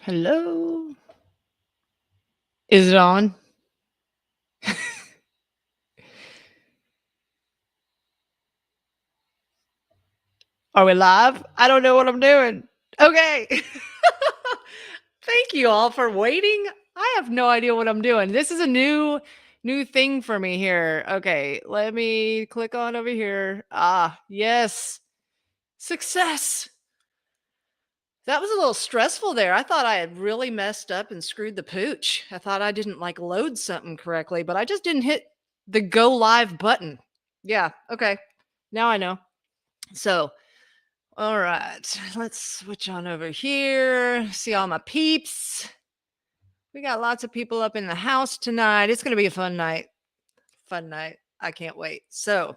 Hello? Is it on? Are we live? I don't know what I'm doing. Okay. Thank you all for waiting. I have no idea what I'm doing. This is a new thing for me here. Okay, let me click on over here. Ah, yes. Success. That was a little stressful there. I thought I had really messed up and screwed the pooch. I thought I didn't like load something correctly, but I just didn't hit the go live button. Yeah, okay. Now I know. So, all right, let's switch on over here. See all my peeps. We got lots of people up in the house tonight. It's going to be a fun night. Fun night. I can't wait. So,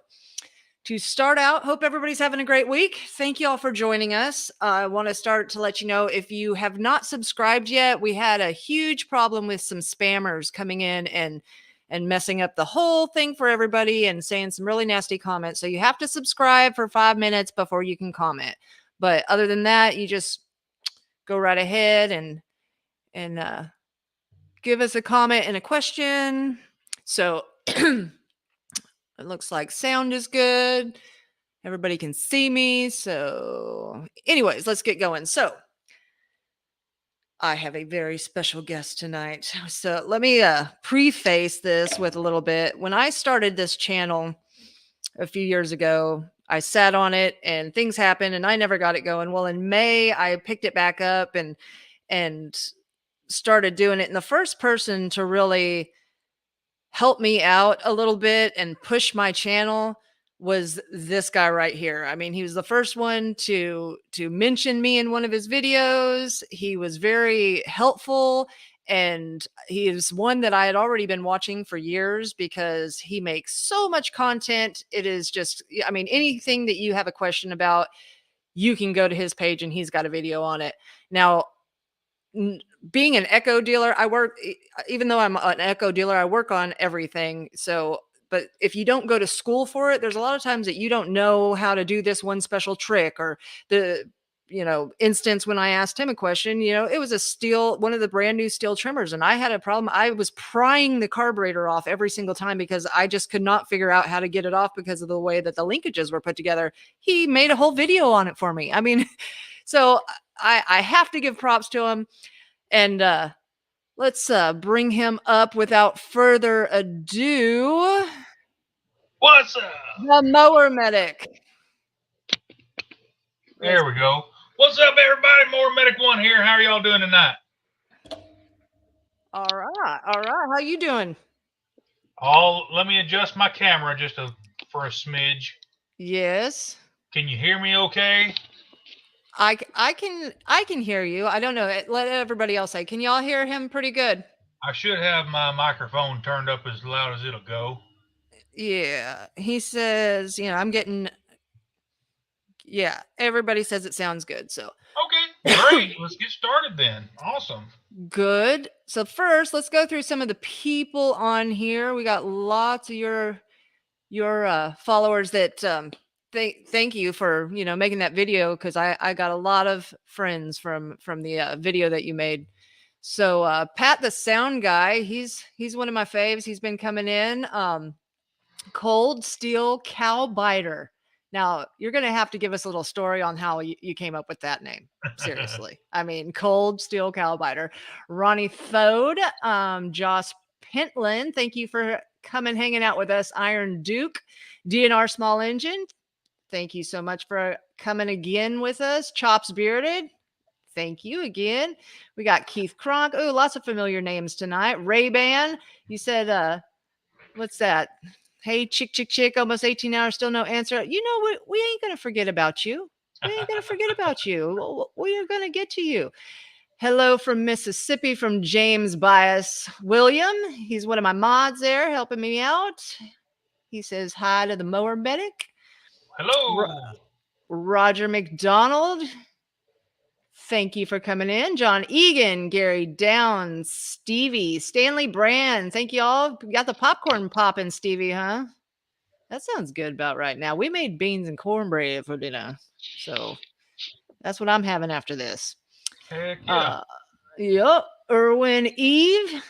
to start out, hope everybody's having a great week. Thank you all for joining us. I want to start to let you know, if you have not subscribed yet, we had a huge problem with some spammers coming in and messing up the whole thing for everybody and saying some really nasty comments. So you have to subscribe for 5 minutes before you can comment. But other than that, you just go right ahead and give us a comment and a question. So it looks like sound is good. Everybody can see me. So anyways, let's get going. So I have a very special guest tonight. So let me preface this with a little bit. When I started this channel a few years ago, I sat on it and things happened and I never got it going. Well, in May, I picked it back up and started doing it. And the first person to really help me out a little bit and push my channel was this guy right here. I mean, he was the first one to mention me in one of his videos. He was very helpful, and he is one that I had already been watching for years because he makes so much content. It is just, I mean, anything that you have a question about, you can go to his page and he's got a video on it. Now, being an Echo dealer, I work, even though I'm an Echo dealer, I work on everything. So, but if you don't go to school for it, there's a lot of times that you don't know how to do this one special trick, or the, instance when I asked him a question, it was a steel, one of the brand new steel trimmers. And I had a problem. I was prying the carburetor off every single time because I just could not figure out how to get it off because of the way that the linkages were put together. He made a whole video on it for me. I mean, so I have to give props to him. And let's bring him up without further ado. What's up? The Mower Medic. There we go. What's up, everybody? Mower Medic 1 here. How are y'all doing tonight? All right. All right. How you doing? Let me adjust my camera just for a smidge. Yes. Can you hear me okay? I can hear you. I don't know. Let everybody else say. Can y'all hear him pretty good? I should have my microphone turned up as loud as it'll go. Yeah. He says, I'm getting, yeah, everybody says it sounds good. So okay, great. Let's get started then. Awesome. Good. So first, let's go through some of the people on here. We got lots of your followers that thank you for making that video, because I got a lot of friends from the video that you made. So Pat the sound guy, he's one of my faves. He's been coming in. Cold Steel Cow Biter. Now you're gonna have to give us a little story on how you came up with that name. Seriously. I mean, Cold Steel Cow Biter. Ronnie Thode, Joss Pentland, thank you for coming hanging out with us. Iron Duke, DNR Small Engine, thank you so much for coming again with us. Chops Bearded, thank you again. We got Keith Kronk. Oh, lots of familiar names tonight. Ray-Ban, you said, what's that? Hey, chick, almost 18 hours, still no answer. You know what? We ain't going to forget about you. We ain't going to forget about you. We are going to get to you. Hello from Mississippi, from James Bias William. He's one of my mods there, helping me out. He says hi to the Mower Medic. Hello. Roger McDonald, thank you for coming in. John Egan, Gary Downs, Stevie, Stanley Brand. Thank you all. We got the popcorn popping, Stevie, huh? That sounds good about right now. We made beans and cornbread for dinner. So that's what I'm having after this. Heck yeah. Yup. Erwin Eve.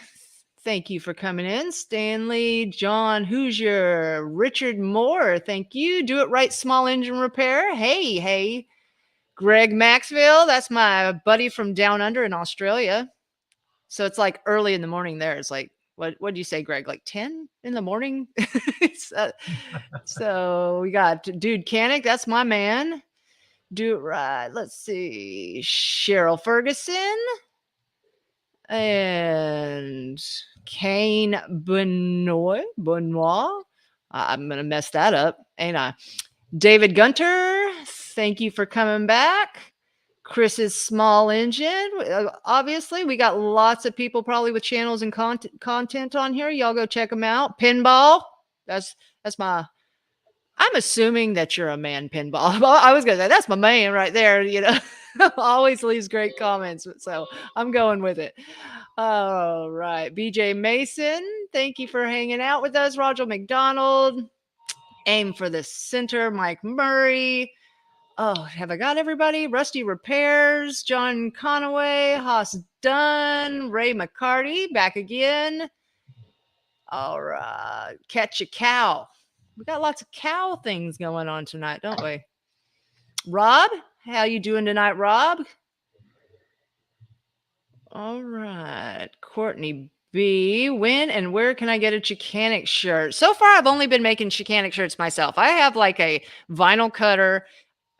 Thank you for coming in. Stanley, John Hoosier, Richard Moore. Thank you. Do It Right Small Engine Repair. Hey. Greg Maxville. That's my buddy from down under in Australia. So it's like early in the morning there. It's like, what do you say, Greg? Like 10 in the morning? So we got Dude Canic. That's my man. Do It Right. Let's see. Cheryl Ferguson. And Kane Benoit. I'm going to mess that up, ain't I? David Gunter, thank you for coming back. Chris's Small Engine. Obviously, we got lots of people probably with channels and content on here. Y'all go check them out. Pinball. That's my... I'm assuming that you're a man, Pinball. I was going to say, that's my man right there, you know. Always leaves great comments, so I'm going with it. All right. BJ Mason, thank you for hanging out with us. Roger McDonald. Aim for the center, Mike Murray. Oh, have I got everybody? Rusty Repairs, John Conaway, Haas Dunn, Ray McCarty, back again. All right. Catch a Cow. We got lots of cow things going on tonight, don't we? Rob, how you doing tonight, Rob? All right. Courtney B, when and where can I get a Chickanic shirt? So far, I've only been making Chickanic shirts myself. I have like a vinyl cutter.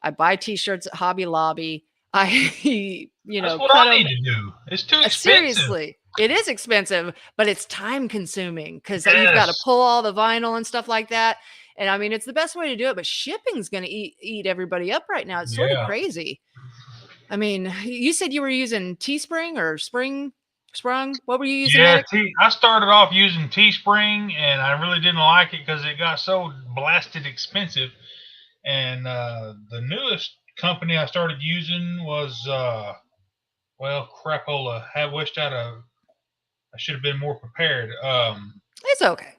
I buy t-shirts at Hobby Lobby. I, That's what I need to do. It's too expensive. Seriously, it is expensive, but it's time consuming because you've got to pull all the vinyl and stuff like that. And I mean, it's the best way to do it, but shipping's going to eat everybody up right now. It's sort of crazy. I mean, you said you were using Teespring or Sprung. What were you using? Yeah, I started off using Teespring, and I really didn't like it because it got so blasted expensive. And the newest company I started using was, crapola. I should have been more prepared. It's okay.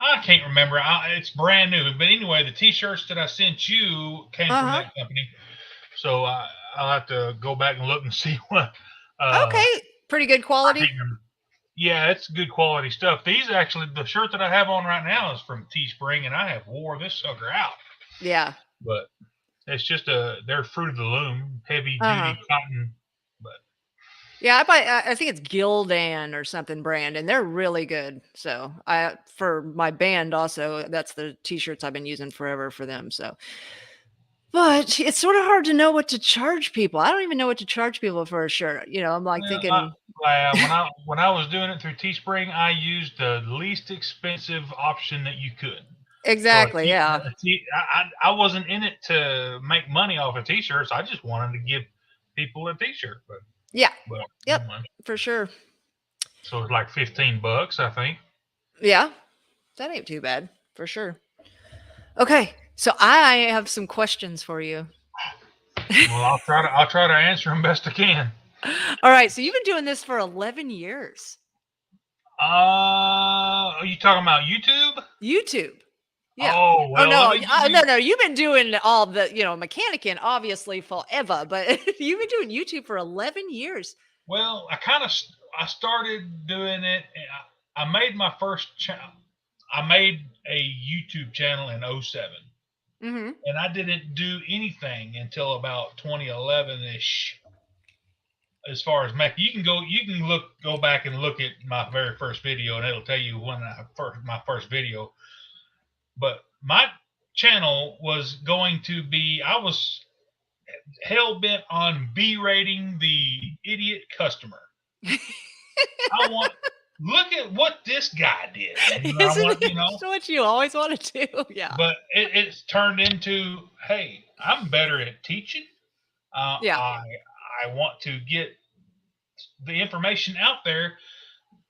I can't remember. It's brand new. But anyway, the T-shirts that I sent you came from that company. So I'll have to go back and look and see what. Okay. Pretty good quality. Yeah, it's good quality stuff. These actually, the shirt that I have on right now is from Teespring, and I have wore this sucker out. Yeah. But it's just they're Fruit of the Loom, heavy duty cotton. But yeah, I think it's Gildan or something brand, and they're really good. So for my band also, that's the t-shirts I've been using forever for them. So, but it's sort of hard to know what to charge people. I don't even know what to charge people for a shirt. I'm like thinking. When I was doing it through Teespring, I used the least expensive option that you could. Exactly. So yeah. I wasn't in it to make money off of t-shirts. I just wanted to give people a t-shirt. Yep. For sure. So it's like $15, I think. Yeah. That ain't too bad. For sure. Okay. So I have some questions for you. Well, I'll try to answer them best I can. All right. So you've been doing this for 11 years. Are you talking about YouTube? YouTube. Yeah. Oh, well, no. You've been doing all the, mechanicing obviously forever, but you've been doing YouTube for 11 years. Well, I started doing it. I made my first channel. I made a YouTube channel in 2007. Mm-hmm. And I didn't do anything until about 2011-ish. As far as you can go back and look at my very first video, and it'll tell you when my first video. But my channel was going to be, I was hell bent on berating the idiot customer. Look at what this guy did. That's what you always want to do. Yeah. But it's turned into, hey, I'm better at teaching. I want to get the information out there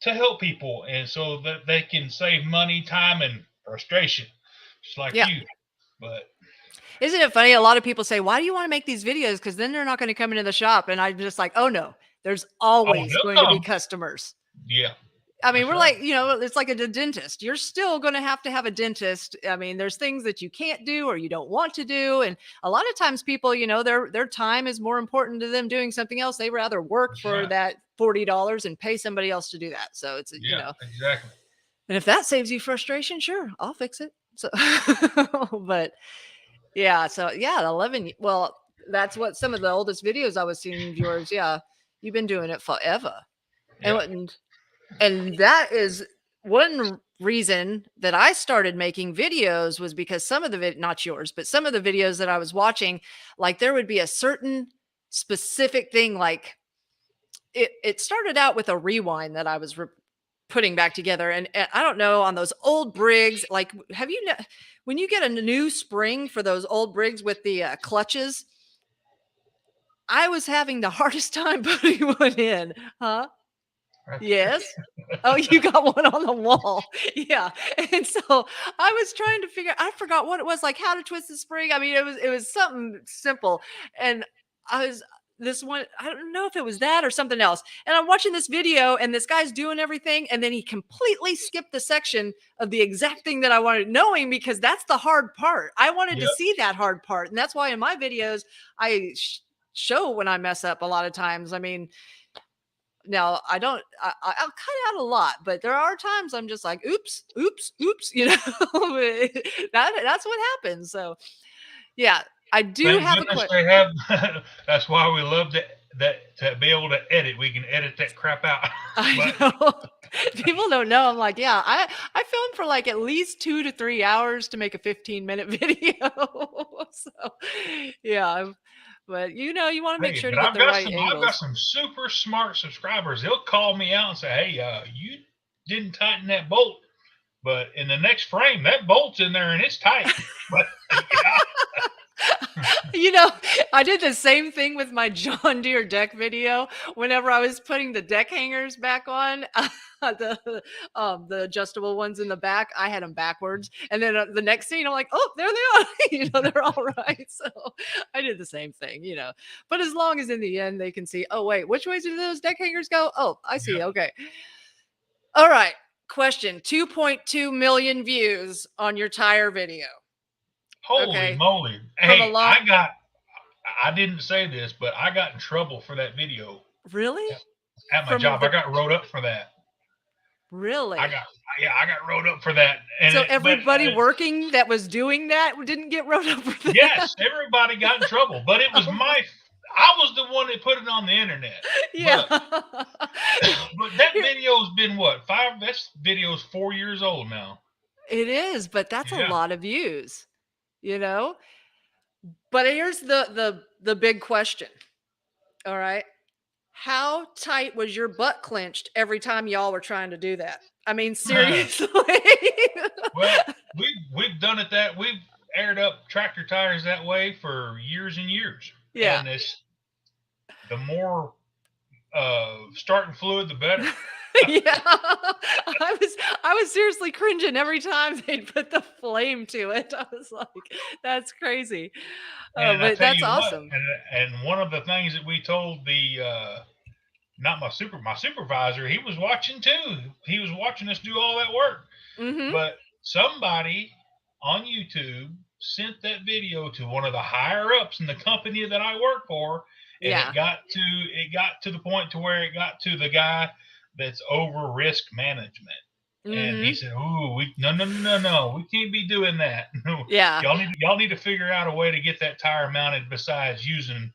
to help people, and so that they can save money, time, and frustration, just like you. But isn't it funny? A lot of people say, "Why do you want to make these videos?" Because then they're not going to come into the shop, and I'm just like, "Oh no, there's always going to be customers." Yeah. I mean, That's we're right. like, you know, it's like a dentist. You're still going to have a dentist. I mean, there's things that you can't do or you don't want to do. And a lot of times people, you know, their time is more important to them doing something else. They rather work That's for right. that $40 and pay somebody else to do that. So it's, you Yeah, know, exactly. and if that saves you frustration, sure, I'll fix it. So, but yeah, so yeah, 11. Well, that's what some of the oldest videos I was seeing of yours. Yeah, you've been doing it forever. And Yeah. what, and that is one reason that I started making videos was because some of the not yours, but some of the videos that I was watching, like there would be a certain specific thing, like it started out with a rewind that I was putting back together, and I don't know on those old Briggs, like have you when you get a new spring for those old Briggs with the clutches, I was having the hardest time putting one in, huh? Yes. Oh, you got one on the wall. Yeah. And so I was trying to figure I forgot what it was, like how to twist the spring. I mean, it was something simple. And I was this one, I don't know if it was that or something else. And I'm watching this video and this guy's doing everything and then he completely skipped the section of the exact thing that I wanted, knowing because that's the hard part. I wanted to Yep. see that hard part. And that's why in my videos I show when I mess up a lot of times. I mean, now I don't I'll cut out a lot, but there are times I'm just like, oops, oops, oops, you know. That's what happens. So yeah, I do Thank have a goodness quick they have. That's why we love to be able to edit. We can edit that crap out. I But know. People don't know. I'm like, yeah, I filmed for like at least 2 to 3 hours to make a 15-minute video. So yeah, but you know, you want to make hey, sure to but get the right I've got angles. some super smart subscribers. They'll call me out and say, "Hey, you didn't tighten that bolt, but in the next frame, that bolt's in there and it's tight." But yeah, You know, I did the same thing with my John Deere deck video. Whenever I was putting the deck hangers back on, the adjustable ones in the back, I had them backwards. And then the next scene, I'm like, oh, there they are. You know, they're all right. So I did the same thing. You know, but as long as in the end they can see, oh wait, which ways do those deck hangers go? Oh, I see. yeah. Okay. All right. Question: 2.2 million views on your tire video. Holy Okay, moly! from a Hey, lot. I didn't say this, but I got in trouble for that video Really? at my From job. I the got wrote up for that. I Really? got yeah, I got wrote up for that. And So it, but everybody working that was doing that didn't get wrote up for that? yes, everybody got in trouble, but it was Oh my I was the one that put it on the internet. yeah. But but that Here video's been what? That video's 4 years old now. it is, but that's a Yeah. lot of views, you know? But here's the big question, all right? How tight was your butt clenched every time y'all were trying to do that? I mean, seriously? Well, we've done it that we've aired up tractor tires that way for years and years. Yeah. And it's the more starting fluid the better. Yeah. I was seriously cringing every time they'd put the flame to it. I was like, that's crazy. And I But tell that's you what, awesome. and one of the things that we told the not my supervisor, he was watching too. He was watching us do all that work. Mhm. But somebody on YouTube sent that video to one of the higher ups in the company that I work for, and Yeah. it got to the point to where it got to the guy that's over risk management. And he Mhm. said, "Ooh, no, we can't be doing that. Yeah. Y'all need to figure out a way to get that tire mounted besides using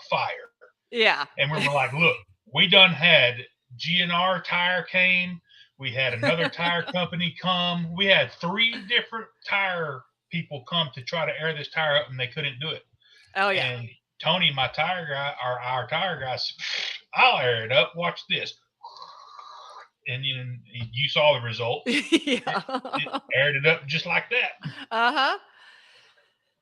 fire." Yeah. And we were like, "Look, we done had GNR tire came. We had another tire company come. We had 3 different tire people come to try to air this tire up, and they couldn't do it." Oh yeah. And Tony, my tire guy, our tire guy, said, "I'll air it up. Watch this." And you saw the result. It Yeah. aired it up just like that. Uh-huh.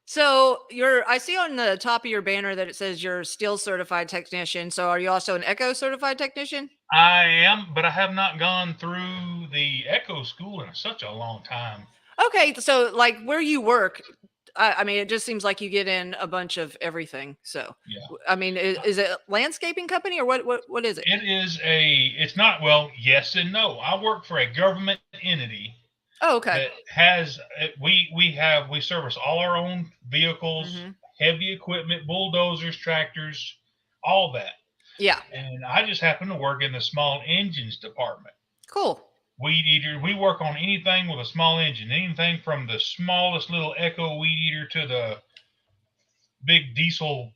So I see on the top of your banner that it says you're steel certified technician. So are you also an echo certified technician? I am, but I have not gone through the Echo School in such a long time. Okay, so like where you work, I mean, it just seems like you get in a bunch of everything. So, Yeah. I mean, is it a landscaping company or what is it? It's not, well, yes and no. I work for a government entity Oh, okay. that has, we service all our own vehicles, Mm-hmm. heavy equipment, bulldozers, tractors, all that. Yeah. And I just happen to work in the small engines department. Cool. Weed eater. We work on anything with a small engine, anything from the smallest little Echo weed eater to the big diesel,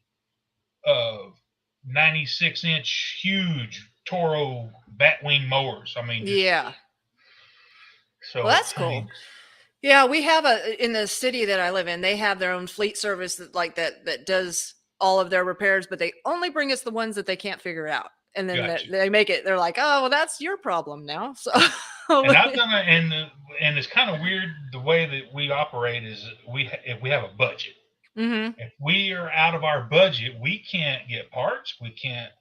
96-inch huge Toro batwing mowers. I mean, just Yeah. Well, so. that's I mean, cool. Yeah, we have in the city that I live in, they have their own fleet service that does all of their repairs, but they only bring us the ones that they can't figure out. And then gotcha. they make it, they're like, oh, well, that's your problem now. So, And I've done it, and it's kind of weird the way that we operate is if we have a budget. Mm-hmm. If we are out of our budget, we can't get parts. We can't.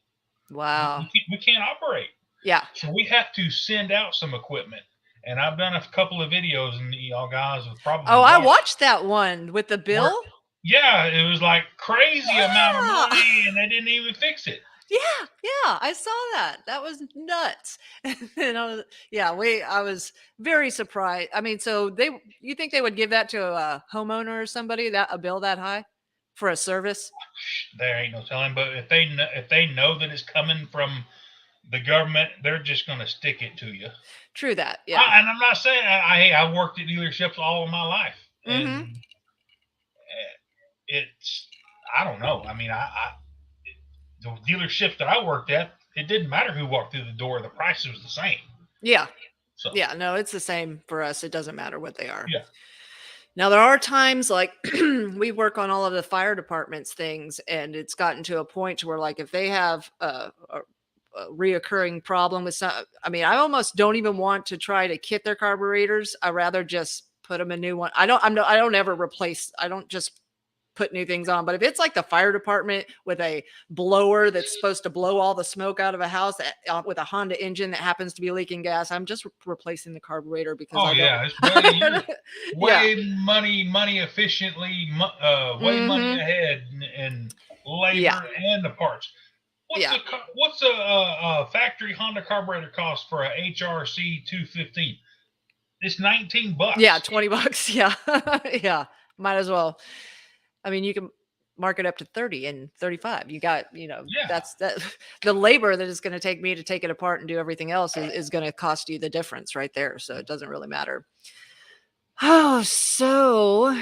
Wow. We can't operate. Yeah. So we have to send out some equipment. And I've done a couple of videos, and y'all guys have probably. Oh, I watched that one with the bill. Yeah, it was like crazy amount of money, and they didn't even fix it. Yeah, I saw that. That was nuts. And I was very surprised. I mean, so you think they would give that to a homeowner or somebody, that a bill that high for a service? There ain't no telling. But if they know that it's coming from the government, they're just going to stick it to you. True that. Yeah. And I'm not saying I worked at dealerships all of my life, and it's, I don't know. I mean, the dealerships that I worked at, it didn't matter who walked through the door; the price was the same. Yeah. So. Yeah. No, it's the same for us. It doesn't matter what they are. Yeah. Now there are times like we work on all of the fire department's things, and it's gotten to a point where like if they have a reoccurring problem with some, I mean, I almost don't even want to try to kit their carburetors. I rather just put them a new one. I don't ever replace. I don't just put new things on. But if it's like the fire department with a blower that's supposed to blow all the smoke out of a house with a Honda engine that happens to be leaking gas, I'm just replacing the carburetor because it's way money efficiently, way money ahead in labor and the parts. What's a factory Honda carburetor cost for a HRC 215? It's $19. Yeah, $20. Yeah, yeah. Might as well. I mean, you can mark it up to 30 and 35. You got, that's the labor that is going to take me to take it apart and do everything else is going to cost you the difference right there. So it doesn't really matter. Oh, so.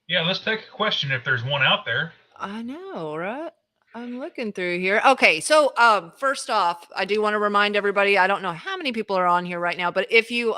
Yeah, let's take a question if there's one out there. I know, right? I'm looking through here. Okay, so first off, I do want to remind everybody, I don't know how many people are on here right now, but if you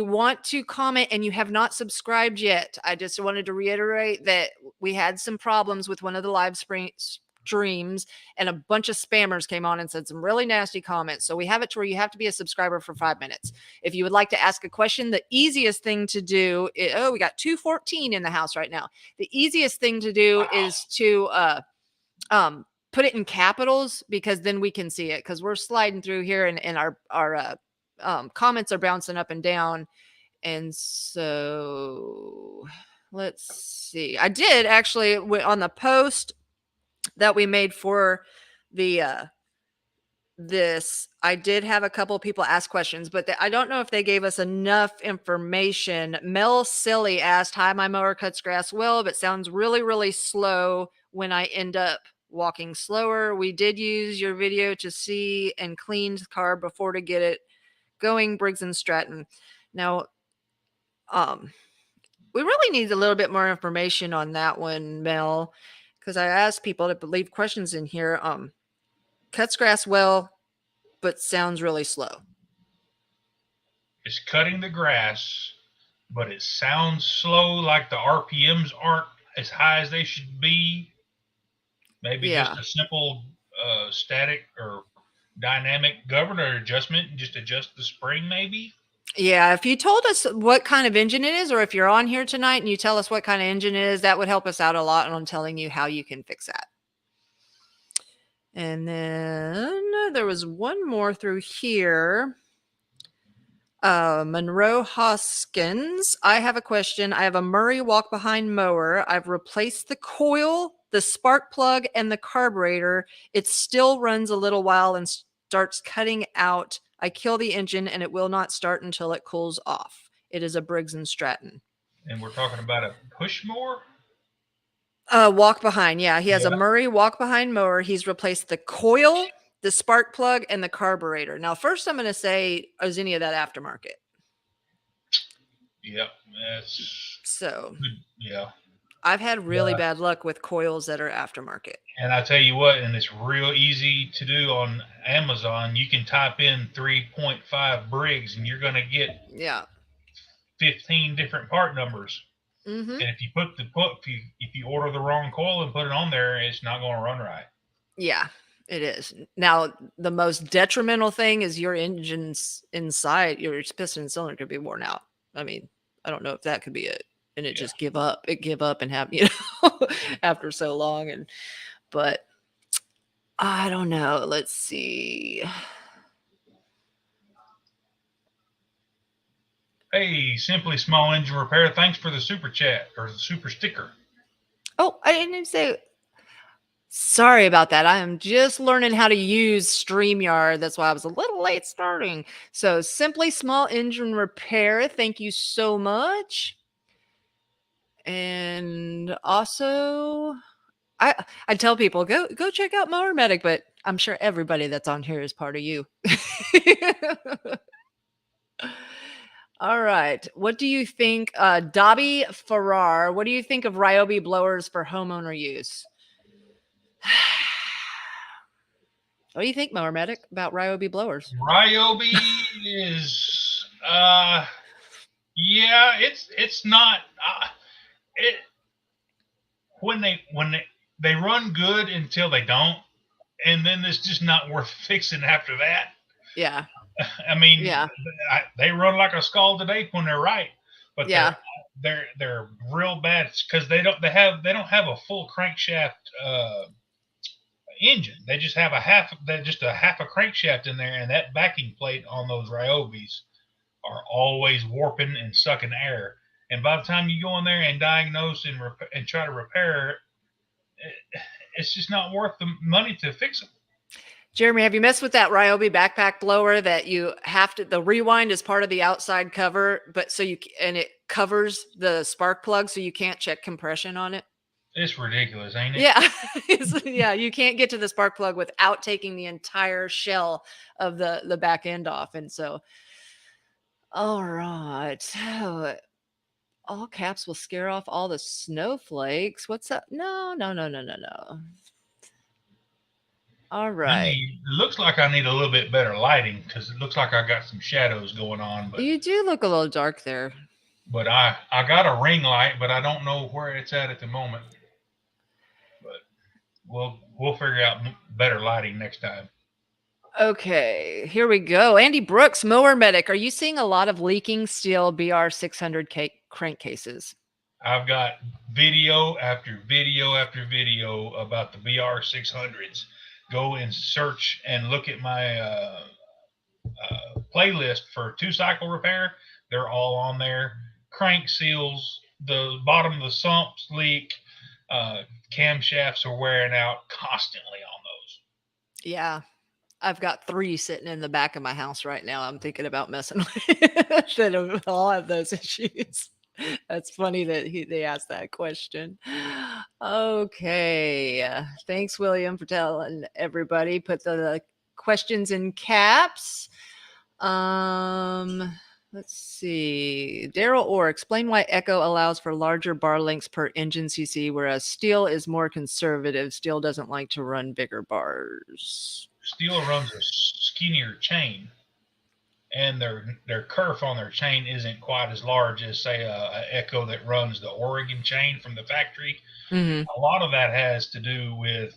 want to comment and you have not subscribed yet, I just wanted to reiterate that we had some problems with one of the live streams, and a bunch of spammers came on and said some really nasty comments. So we have it to where you have to be a subscriber for 5 minutes. If you would like to ask a question, the easiest thing to do is, we got 214 in the house right now. The easiest thing to do is to put it in capitals, because then we can see it, because we're sliding through here and our comments are bouncing up and down. And so let's see. I did actually on the post that we made for the this, I did have a couple people ask questions, but I don't know if they gave us enough information. Mel Silly asked, hi, my mower cuts grass well, but sounds really, really slow when I end up walking slower. We did use your video to see and clean the car before to get it going, Briggs and Stratton. Now, we really need a little bit more information on that one, Mel, because I asked people to leave questions in here. Cuts grass well, but sounds really slow. It's cutting the grass, but it sounds slow, like the RPMs aren't as high as they should be. Maybe just a simple static or dynamic governor adjustment and just adjust the spring, maybe. Yeah, if you told us what kind of engine it is, or if you're on here tonight and you tell us what kind of engine it is, that would help us out a lot on telling you how you can fix that. And then there was one more through here. Monroe Hoskins, I have a question. I have a Murray walk-behind mower. I've replaced the coil, the spark plug, and the carburetor. It still runs a little while and starts cutting out. I kill the engine, and it will not start until it cools off. It is a Briggs & Stratton. And we're talking about a push mower? Walk behind. Yeah, he has a Yeah. Murray walk-behind mower. He's replaced the coil, the spark plug, and the carburetor. Now, first I'm going to say, is any of that aftermarket? Yep. That's So, good. Yeah. I've had really bad luck with coils that are aftermarket. And I tell you what, and it's real easy to do on Amazon. You can type in 3.5 Briggs, and you're going to get 15 different part numbers. Mm-hmm. And if you order the wrong coil and put it on there, it's not going to run right. Yeah, it is. Now, the most detrimental thing is your engine's inside, your piston and cylinder could be worn out. I mean, I don't know if that could be it. And it just give up. It give up and have, after so long. But I don't know. Let's see. Hey, Simply Small Engine Repair, thanks for the super chat or the super sticker. Oh, I didn't even say. Sorry about that. I am just learning how to use StreamYard. That's why I was a little late starting. So Simply Small Engine Repair, thank you so much. And also, I tell people, go check out Mower Medic, but I'm sure everybody that's on here is part of you. All right. What do you think, Dobby Farrar, what do you think of Ryobi blowers for homeowner use? What do you think, Mower Medic, about Ryobi blowers? Ryobi is, yeah, it's not. When they run good until they don't, and then it's just not worth fixing after that. Yeah. I mean, they run like a scalded ape when they're right, but they're real bad because they don't have a full crankshaft engine. They just have a half a crankshaft in there, and that backing plate on those Ryobis are always warping and sucking air. And by the time you go in there and diagnose and try to repair, it's just not worth the money to fix them. Jeremy, have you messed with that Ryobi backpack blower that you have to, the rewind is part of the outside cover, but and it covers the spark plug so you can't check compression on it? It's ridiculous, ain't it? Yeah. Yeah, you can't get to the spark plug without taking the entire shell of the back end off. And so, all right. All caps will scare off all the snowflakes. What's up? No. All right. It looks like I need a little bit better lighting because it looks like I got some shadows going on. But you do look a little dark there. But I got a ring light, but I don't know where it's at the moment. But we'll figure out better lighting next time. Okay, here we go. Andy Brooks, Mower Medic. Are you seeing a lot of leaking steel BR600 crankcases? I've got video after video after video about the BR600s. Go and search and look at my playlist for 2-cycle repair. They're all on there. Crank seals, the bottom of the sumps leak, camshafts are wearing out constantly on those. Yeah. I've got 3 sitting in the back of my house right now. I'm thinking about messing with that all have those issues. That's funny that they asked that question. Okay. Thanks, William, for telling everybody. Put the questions in caps. Let's see. Daryl Orr, explain why Echo allows for larger bar lengths per engine cc, whereas steel is more conservative. Steel doesn't like to run bigger bars. Steel runs a skinnier chain, and their kerf on their chain isn't quite as large as, say, a Echo that runs the Oregon chain from the factory. Mm-hmm. A lot of that has to do with,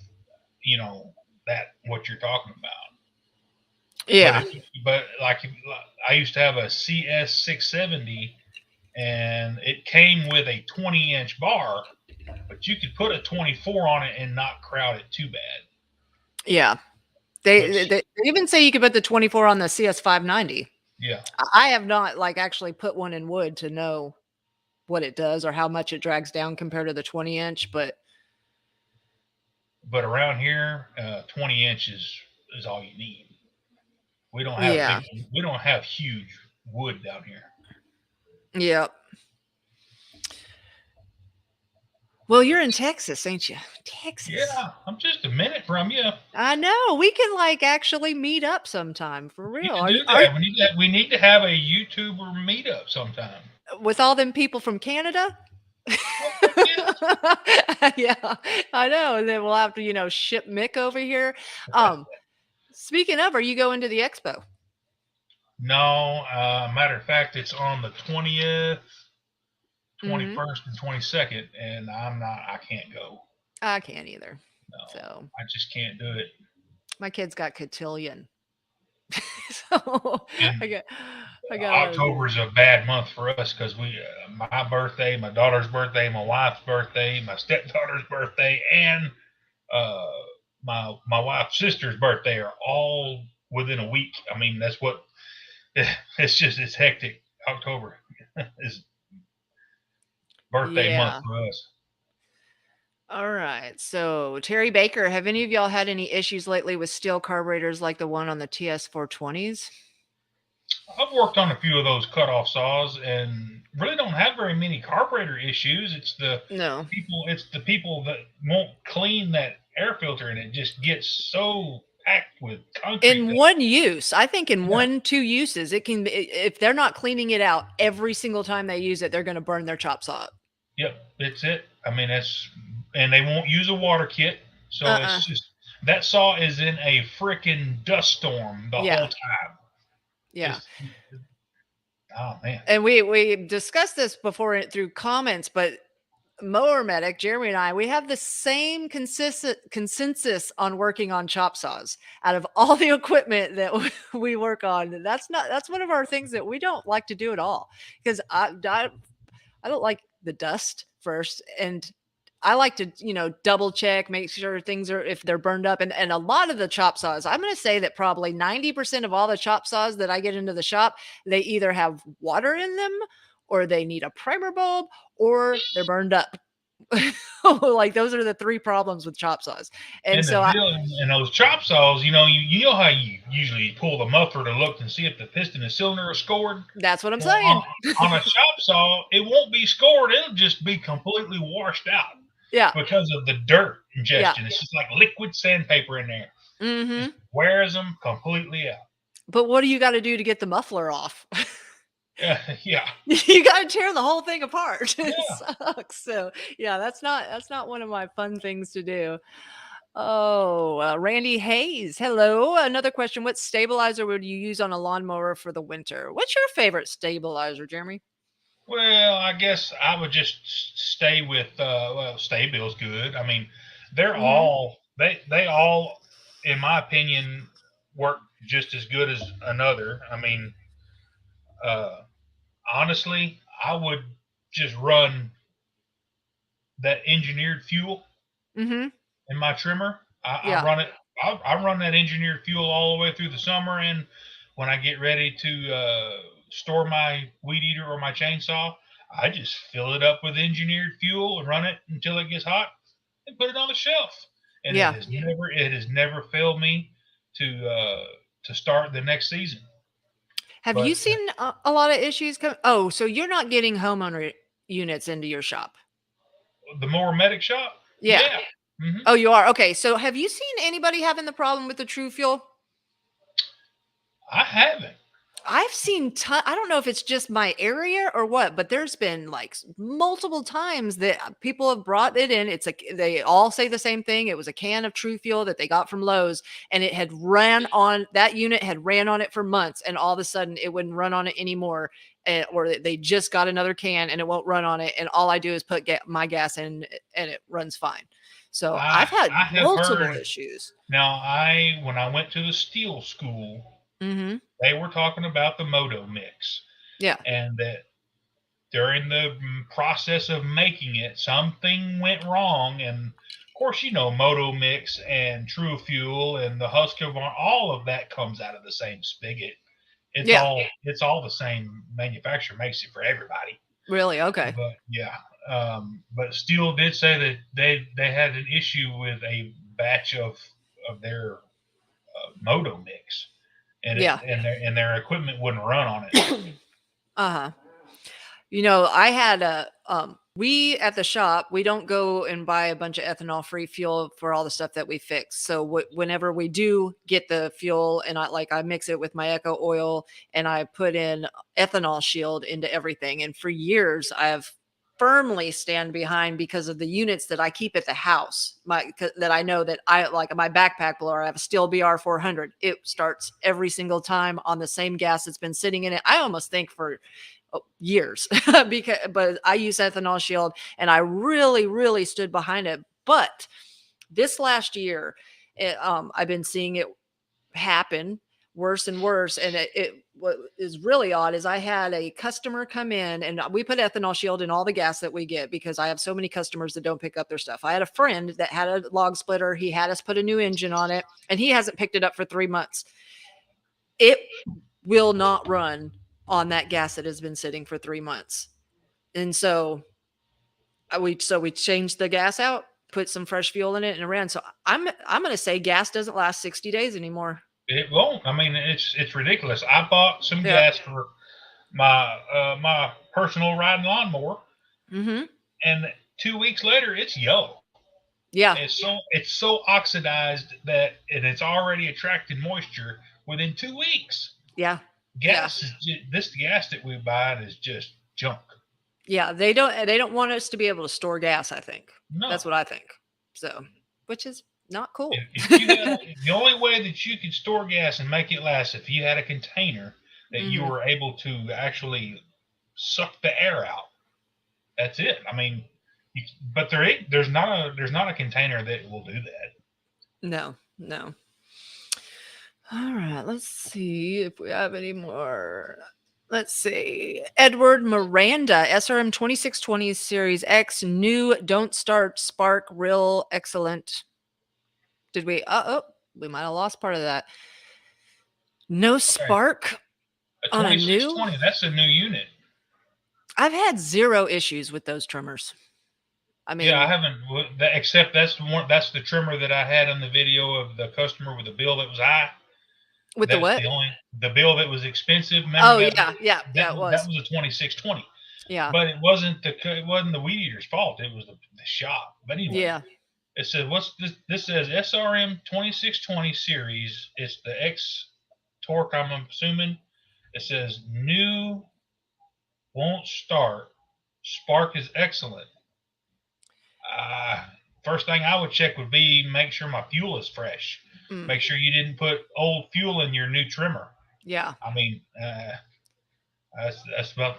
that what you're talking about. Yeah. But like I used to have a CS670, and it came with a 20-inch bar, but you could put a 24 on it and not crowd it too bad. Yeah. They even say you could put the 24 on the CS590. Yeah. I have not like actually put one in wood to know what it does or how much it drags down compared to the 20-inch, but around here, 20 inches is all you need. We don't have yeah. we don't have huge wood down here. Yep. Well, you're in Texas, ain't you? Texas. Yeah, I'm just a minute from you. I know. We can like actually meet up sometime for We need real. to Are you do that. We need to have a YouTuber meetup sometime. with all them people from Canada? Oh, heck yes. Yeah, I know. And then we'll have to, ship Mick over here. Speaking of, are you going to the expo? No, matter of fact, it's on the 20th, Mhm. 21st, and 22nd, and I can't go. I can't either. No, So I just can't do it. my kids got cotillion. So And I gotta do. October is a bad month for us because my birthday, my daughter's birthday, my wife's birthday, my stepdaughter's birthday, and uh, my wife's sister's birthday are all within a week. I mean, that's what it's hectic. October is birthday month Yeah. for us. All right. So Terry Baker, have any of y'all had any issues lately with steel carburetors like the one on the TS420s? I've worked on a few of those cutoff saws and really don't have very many carburetor issues. No. It's the people that won't clean that air filter and it just gets so packed with concrete. In one use, I think in Yeah. 1, 2 uses, it can if they're not cleaning it out every single time they use it, they're gonna burn their chop saw up. Yep, that's it. I mean, and they won't use a water kit, so Uh-uh. it's just that saw is in a freaking dust storm the Yeah. whole time. Yeah. Just, oh man. And we discussed this before through comments, but Mower Medic, Jeremy and I, we have the same consensus on working on chop saws. Out of all the equipment that we work on, that's one of our things that we don't like to do at all because I don't like the dust first, and I like to, double check, make sure things are if they're burned up. And a lot of the chop saws, I'm going to say that probably 90% of all the chop saws that I get into the shop, they either have water in them or they need a primer bulb or they're burned up. Like those are the 3 problems with chop saws. And And the so deal in those chop saws, you know how you usually pull the muffler to look and see if the piston and cylinder are scored. that's what I'm Well, saying. on a chop saw, it won't be scored. It'll just be completely washed out Yeah. because of the dirt ingestion. Yeah. It's just like liquid sandpaper in there. Mhm. It wears them completely out. But what do you got to do to get the muffler off? Yeah. You gotta tear the whole thing apart. It Yeah. sucks. So yeah, that's not one of my fun things to do. Oh, Randy Hayes. Hello. Another question. What stabilizer would you use on a lawnmower for the winter? What's your favorite stabilizer, Jeremy? Well, I guess I would just stay with Stabil's good. I mean, they're Mhm. all they all, in my opinion, work just as good as another. I mean, uh, honestly, I would just run that engineered fuel Mhm. in my trimmer. I Yeah. run it. I run that engineered fuel all the way through the summer, and when I get ready to store my weed eater or my chainsaw, I just fill it up with engineered fuel and run it until it gets hot, and put it on the shelf. And Yeah. it has never failed me to start the next season. Have you But seen a lot of issues come? Oh, so you're not getting homeowner units into your shop? the Mower Medic shop, Yeah. yeah, hmm Oh, you are? Okay. So have you seen anybody having the problem with the True Fuel? I haven't. I've seen I don't know if it's just my area or what, but there's been like multiple times that people have brought it in. They all say the same thing. It was a can of True Fuel that they got from Lowe's, and it had ran on that unit had ran on it for months, and all of a sudden it wouldn't run on it anymore. Or they just got another can and it won't run on it, and all I do is put my gas in and it runs fine. So I've had I have multiple heard. issues. Now, when I went to the steel school, Hmm. they were talking about the Moto mix, Yeah. and that during the process of making it, something went wrong. And of course, Moto mix and True Fuel and the Husqvarna, all of that comes out of the same spigot. it's all the same manufacturer makes it for everybody. Really? Okay. But yeah, but Steel did say that they had an issue with a batch of their moto mix, and Yeah. and their equipment wouldn't run on it. Uh-huh. You know, I had a we at the shop, we don't go and buy a bunch of ethanol free fuel for all the stuff that we fix. So whenever we do get the fuel, and I mix it with my Echo oil, and I put in ethanol shield into everything. And for years I have firmly stand behind, because of the units that I keep at the house, that I know that I like. My backpack blower, I have a Steel BR 400. It starts every single time on the same gas that's been sitting in it. I almost think for years but I use ethanol shield, and I really stood behind it. But this last year, I've been seeing it happen worse and worse. And what is really odd is I had a customer come in, and we put ethanol shield in all the gas that we get, because I have so many customers that don't pick up their stuff. I had a friend that had a log splitter. He had us put a new engine on it, and he hasn't picked it up for 3 months. It will not run on that gas that has been sitting for 3 months. And so we changed the gas out, put some fresh fuel in it, and it ran. So I'm going to say gas doesn't last 60 days anymore. It won't. I mean, it's ridiculous. I bought some Yeah. gas for my my personal riding lawnmower, Mm-hmm. and 2 weeks later, it's yellow. Yeah. It's so oxidized that it's already attracted moisture within 2 weeks. Yeah. Gas is this gas that we buy is just junk. Yeah, they don't want us to be able to store gas, I think. No. That's what I think. So, which is not cool. If you had, the only way that you could store gas and make it last, if you had a container that you were able to actually suck the air out. That's it. I mean, but there's not a container that will do that. No. All right, let's see if we have any more. Let's see. Edward Miranda, SRM 2620 Series X, new don't start spark, real excellent. Did we? We might have lost part of that. No spark on a new? That's a new unit. I've had 0 issues with those trimmers. I mean, yeah, I haven't, except that's the trimmer that I had on the video of the customer with the bill that was high. With the what? The bill that was expensive. Remember it was. That was a 2620. Yeah. But it wasn't the weed eater's fault. It was the shop. But anyway. Yeah. It says, what's this? This says SRM 2620 series. It's the X torque, I'm assuming. It says new won't start. Spark is excellent. First thing I would check would be make sure my fuel is fresh. Make sure you didn't put old fuel in your new trimmer. Yeah. I mean, that's about.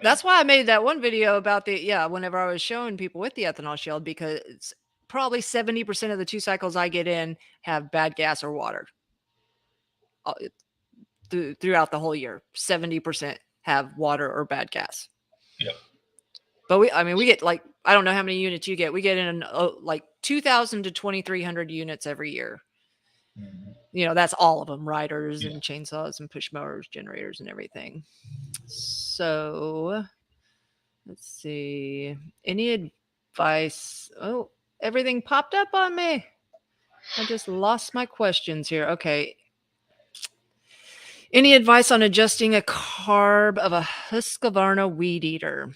That's why I made that one video about whenever I was showing people with the ethanol shield, because it's probably 70% of the 2 cycles I get in have bad gas or water. Throughout the whole year, 70% have water or bad gas. Yep. But we get like, I don't know how many units you get. We get in like 2,000 to 2,300 units every year. Mm-hmm. You know, that's all of them, riders and chainsaws and push mowers, generators and everything. So let's see. Any advice? Oh, everything popped up on me. I just lost my questions here. Okay. Any advice on adjusting a carb of a Husqvarna weed eater?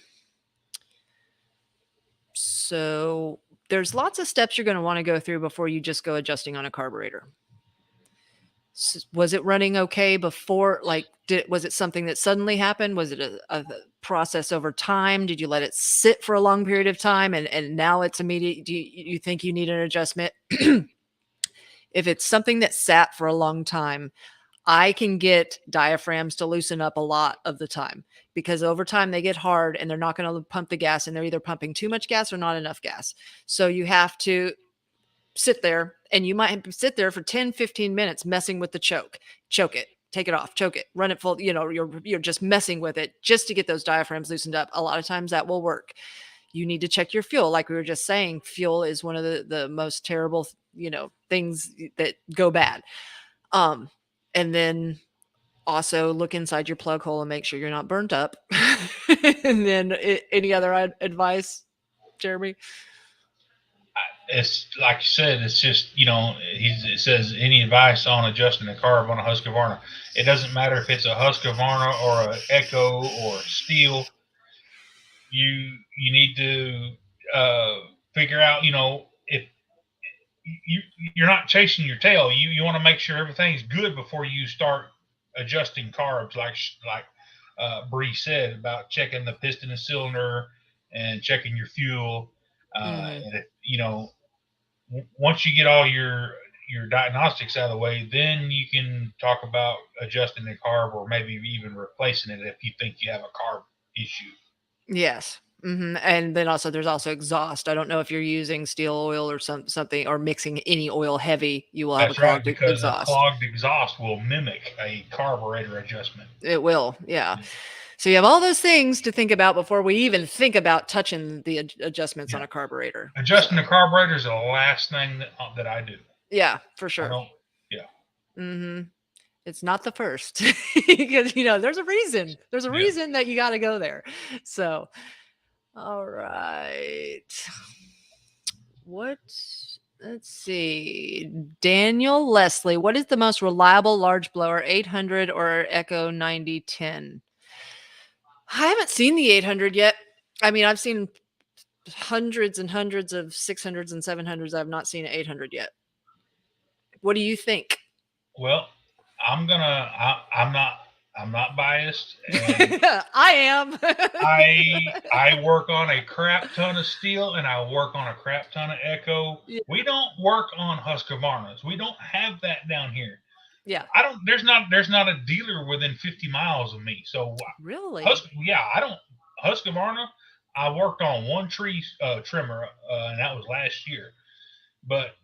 So there's lots of steps you're going to want to go through before you just go adjusting on a carburetor. Was it running okay before? Like, was it something that suddenly happened? Was it a process over time? Did you let it sit for a long period of time and now it's immediate? Do you think you need an adjustment? If it's something that sat for a long time, I can get diaphragms to loosen up a lot of the time, because over time they get hard and they're not going to pump the gas, and they're either pumping too much gas or not enough gas. So you have to sit there, and you might sit there for 10, 15 minutes messing with the choke it, take it off, choke it, run it full. You know, you're just messing with it just to get those diaphragms loosened up. A lot of times that will work. You need to check your fuel. Like we were just saying, fuel is one of the most terrible, things that go bad. And then also look inside your plug hole and make sure you're not burnt up. And then any other advice, Jeremy? It's like you said, it's just, it says any advice on adjusting the carb on a Husqvarna. It doesn't matter if it's a Husqvarna or an Echo or Steel. You need to figure out, if you're not chasing your tail, you want to make sure everything's good before you start adjusting carbs, like Bree said about checking the piston and cylinder and checking your fuel. And if once you get all your diagnostics out of the way, then you can talk about adjusting the carb or maybe even replacing it if you think you have a carb issue. Yes. And then also there's also exhaust. I don't know if you're using steel oil or something or mixing any oil heavy, you will have That's a right, clogged because exhaust. a clogged exhaust will mimic a carburetor adjustment. It will, yeah. So you have all those things to think about before we even think about touching the adjustments on a carburetor. Adjusting the carburetor is the last thing that I do. Yeah, for sure. It's not the first because there's a reason. There's a reason that you got to go there. So, all right. Let's see. Daniel Leslie, what is the most reliable large blower, 800 or Echo 9010? I haven't seen the 800 yet. I mean, I've seen hundreds and hundreds of 600s and 700s. I've not seen an 800 yet. What do you think? Well, I'm not biased. I am. I work on a crap ton of steel and I work on a crap ton of Echo. Yeah. We don't work on Husqvarnas. We don't have that down here. Yeah. There's not a dealer within 50 miles of me. So really? Husqvarna, I worked on one tree trimmer and that was last year. But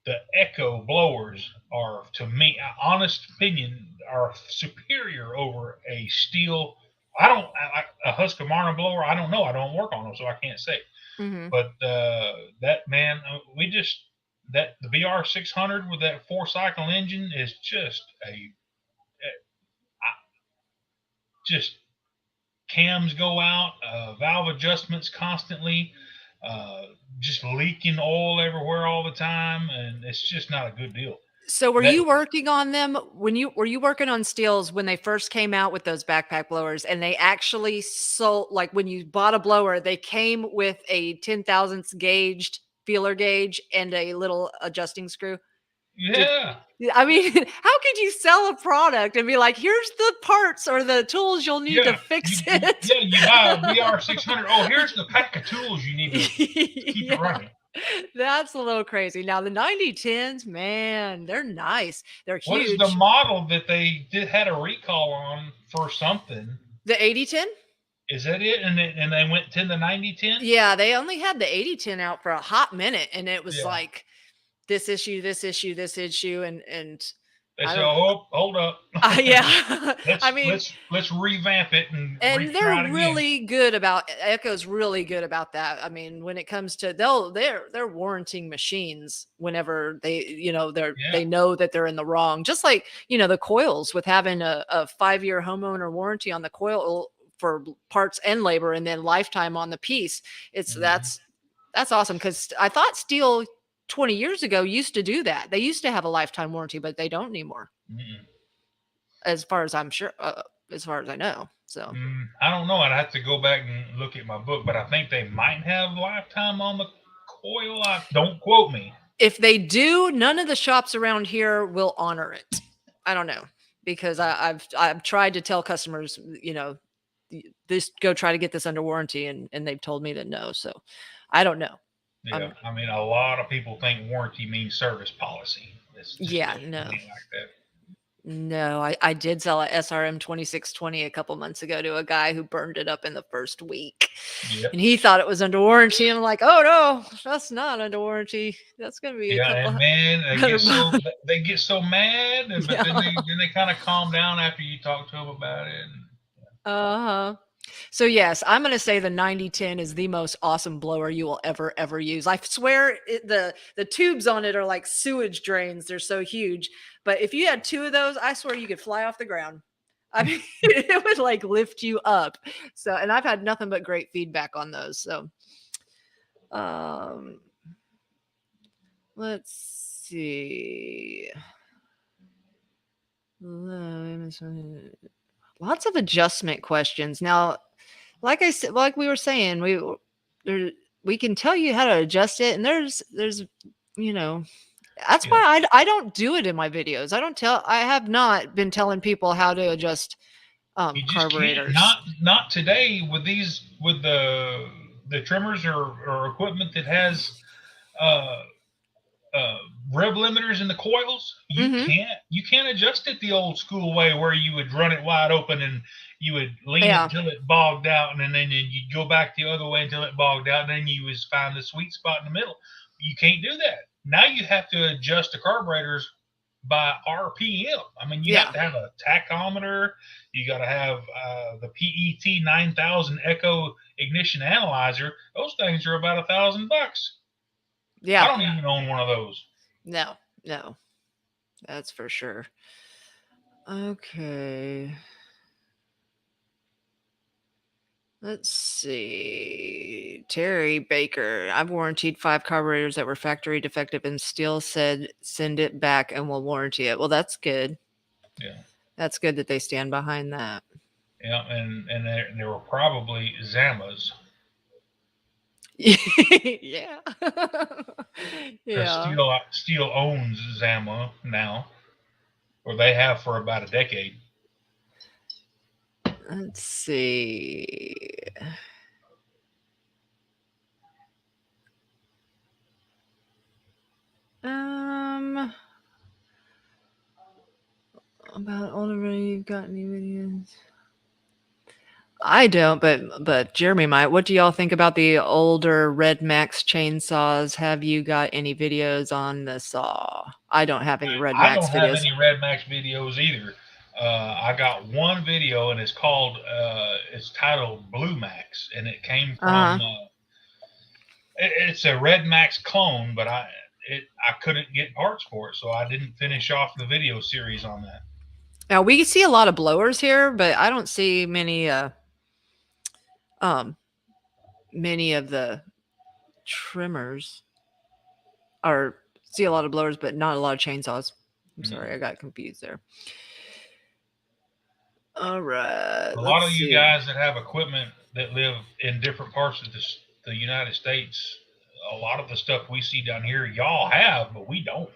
the Echo blowers are, to me, honest opinion, are superior over a steel. A Husqvarna blower. I don't know. I don't work on them, so I can't say. But that, man, the VR 600 with that 4-cycle engine is just just cams go out, valve adjustments constantly. Just leaking oil everywhere all the time, and it's just not a good deal. So were you working on them were you working on steels when they first came out with those backpack blowers, and they actually sold, like when you bought a blower, they came with a 10,000ths gauged feeler gauge and a little adjusting screw? Yeah. I mean, how could you sell a product and be like, here's the parts or the tools you'll need to fix it? You buy a VR 600. Oh, here's the pack of tools you need to keep it running. That's a little crazy. Now, the 9010s, man, they're nice. They're huge. What is the model that they had a recall on for something? The 8010? Is that it? And they went to the 9010? Yeah, they only had the 8010 out for a hot minute, and it was like this issue, and they said, "Oh, hold up." Yeah, let's revamp it and they're really good about Echo's really good about that. I mean, when it comes to they're warranting machines whenever they they know that they're in the wrong. Just like the coils, with having a 5-year homeowner warranty on the coil for parts and labor, and then lifetime on the piece. It's that's awesome, because I thought steel 20 years ago used to do that. They used to have a lifetime warranty, but they don't anymore. As far as I'm sure, as far as I know. So I don't know. I'd have to go back and look at my book, but I think they might have lifetime on the coil. Don't quote me. If they do, none of the shops around here will honor it. I don't know, because I've tried to tell customers, this, go try to get this under warranty, and they've told me that no. So I don't know. Yeah, I mean, a lot of people think warranty means service policy. No. Like that. No, I did sell a SRM 2620 a couple months ago to a guy who burned it up in the first week. And he thought it was under warranty, and I'm like, oh no, that's not under warranty. That's gonna be and man, they get so mad, but then they kind of calm down after you talk to them about it. So yes, I'm going to say the 9010 is the most awesome blower you will ever use. I swear the tubes on it are like sewage drains. They're so huge. But if you had 2 of those, I swear you could fly off the ground. I mean, it would like lift you up. So, and I've had nothing but great feedback on those. So, let's see. Lots of adjustment questions. Now, like I said, like we were saying, we can tell you how to adjust it, and there's you know, that's Yeah. why I don't do it in my videos. I have not been telling people how to adjust You just can't. carburetors. Not today with the trimmers or equipment that has uh, rev limiters in the coils. Mm-hmm. You can't adjust it the old school way where you would run it wide open and you would lean it Yeah. until it bogged out, and then you'd go back the other way until it bogged out, and then you would find the sweet spot in the middle. You can't do that. Now you have to adjust the carburetors by RPM. I mean, you have to have a tachometer. You got to have the PET 9000 Echo ignition analyzer. Those things are about $1,000. Yeah. I don't even own one of those. No, that's for sure. Okay. Let's see. Terry Baker. I've warranted 5 carburetors that were factory defective and still said send it back and we'll warranty it. Well, that's good. Yeah. That's good that they stand behind that. Yeah, and there were probably Zamas. Yeah. Yeah. Steel owns Zama now, or they have for about a decade. Let's see. About older, you've got any videos? I don't, but Jeremy might. What do y'all think about the older RedMax chainsaws? Have you got any videos on the saw? I don't have any RedMax I don't have videos. any RedMax videos either. I got one video, and it's titled Blue Max, and it came from. It's a RedMax clone, but I couldn't get parts for it, so I didn't finish off the video series on that. Now we see a lot of blowers here, but I don't see many many of the trimmers, or see a lot of blowers, but not a lot of chainsaws. I'm sorry, I got confused there. All right. A lot of you guys that have equipment that live in different parts of the United States, a lot of the stuff we see down here, y'all have, but we don't.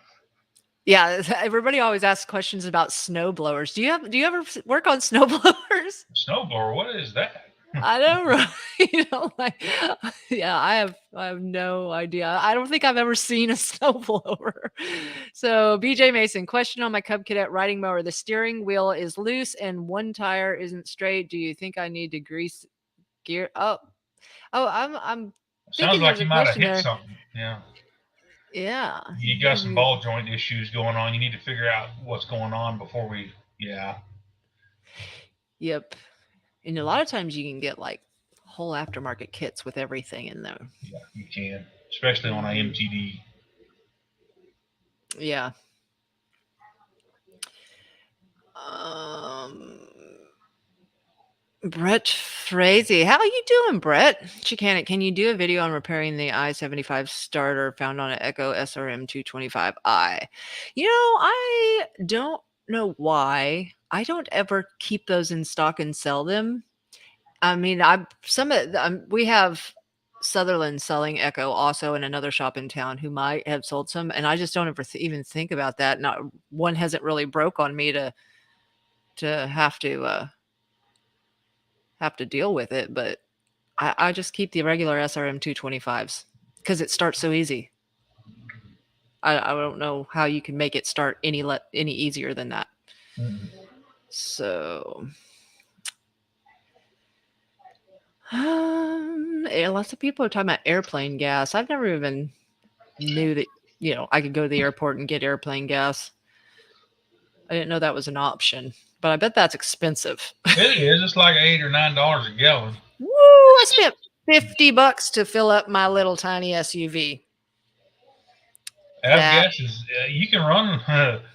Yeah, everybody always asks questions about snowblowers. Do you ever work on snowblowers? Snowblower, what is that? I don't right. Yeah, I have no idea. I don't think I've ever seen a snowblower. So BJ Mason, question on my Cub Cadet riding mower. The steering wheel is loose and one tire isn't straight. Do you think I need to grease gear? Oh, I'm Sounds like you might have hit something. Yeah. Yeah. You got some ball joint issues going on. You need to figure out what's going on before Yep. And a lot of times you can get like whole aftermarket kits with everything in there. Yeah, you can, especially on an MTD. Yeah. Brett Frazee, how are you doing, Brett? Chickanic, can you do a video on repairing the I-75 starter found on an Echo SRM 225i? You know, I don't know why. I don't ever keep those in stock and sell them. I mean, we have Sutherland selling Echo also in another shop in town who might have sold some, and I just don't ever even think about that. Not one hasn't really broke on me to have to deal with it, but I just keep the regular SRM 225s because it starts so easy. I don't know how you can make it start any easier than that. Mm-hmm. So lots of people are talking about airplane gas. I've never even knew that, I could go to the airport and get airplane gas. I didn't know that was an option, but I bet that's expensive. It is. It's like $8 or $9 a gallon. Woo! I spent $50 to fill up my little tiny SUV. Avgas is, you can run,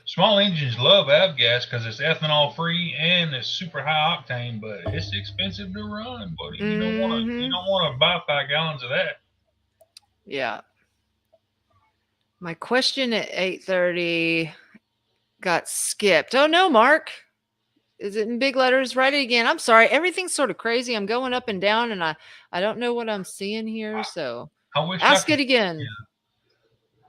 small engines love avgas because it's ethanol free and it's super high octane, but it's expensive to run, buddy. You don't want to buy 5 gallons of that. Yeah. My question at 8:30 got skipped. Oh no, Mark. Is it in big letters? Write it again. I'm sorry. Everything's sort of crazy. I'm going up and down and I don't know what I'm seeing here. So ask it again. Yeah.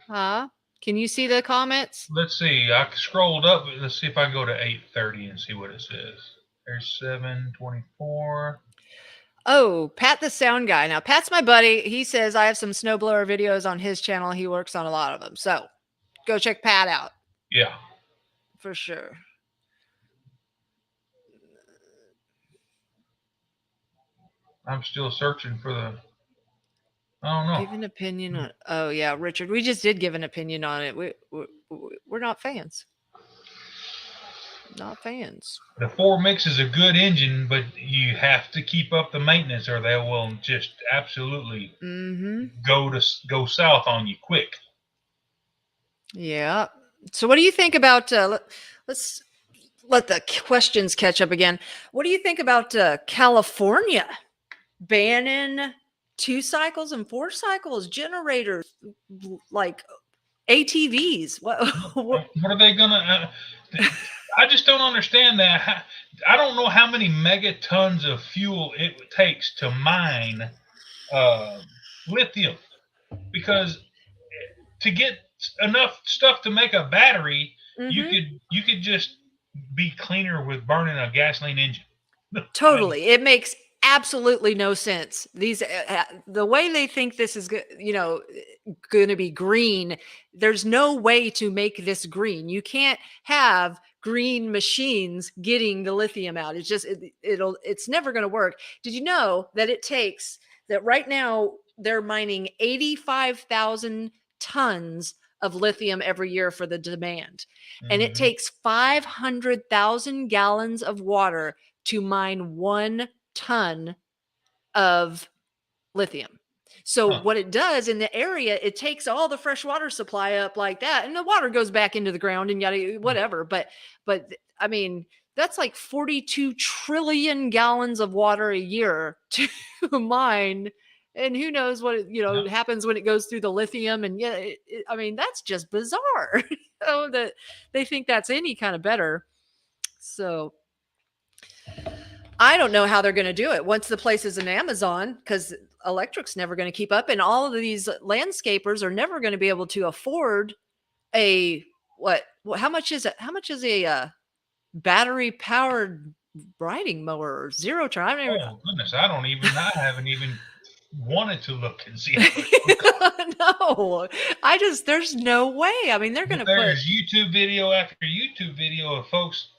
Huh? Can you see the comments? Let's see. I scrolled up. Let's see if I can go to 8:30 and see what it says. There's 7:24. Oh, Pat the sound guy. Now, Pat's my buddy. He says I have some snowblower videos on his channel. He works on a lot of them. So go check Pat out. Yeah. For sure. I'm still searching for the... I don't know. Give an opinion on... Oh, yeah, Richard. We just did give an opinion on it. We're not fans. Not fans. The 4 Mix is a good engine, but you have to keep up the maintenance or they will just absolutely go south on you quick. Yeah. So what do you think about... let's let the questions catch up again. What do you think about California banning 2 cycles and 4 cycles generators like ATVs? What are they gonna... I just don't understand that. I don't know how many megatons of fuel it takes to mine lithium, because to get enough stuff to make a battery, you could just be cleaner with burning a gasoline engine. Totally. It makes absolutely no sense. These the way they think this is going to be green, there's no way to make this green. You can't have green machines getting the lithium out. It's just it's never going to work. Did you know that it takes that right now they're mining 85,000 tons of lithium every year for the demand, and it takes 500,000 gallons of water to mine 1 ton of lithium. So what it does in the area, it takes all the fresh water supply up like that, and the water goes back into the ground and yada whatever. But I mean, that's like 42 trillion gallons of water a year to mine. And who knows what happens when it goes through the lithium. And I mean, that's just bizarre. That they think that's any kind of better. So I don't know how they're going to do it once the place is in Amazon, because electric's never going to keep up. And all of these landscapers are never going to be able to afford how much is it? How much is a battery powered riding mower or zero turn? Goodness. I haven't even wanted to look and see. No, there's no way. I mean, they're going to there's YouTube video after YouTube video of folks,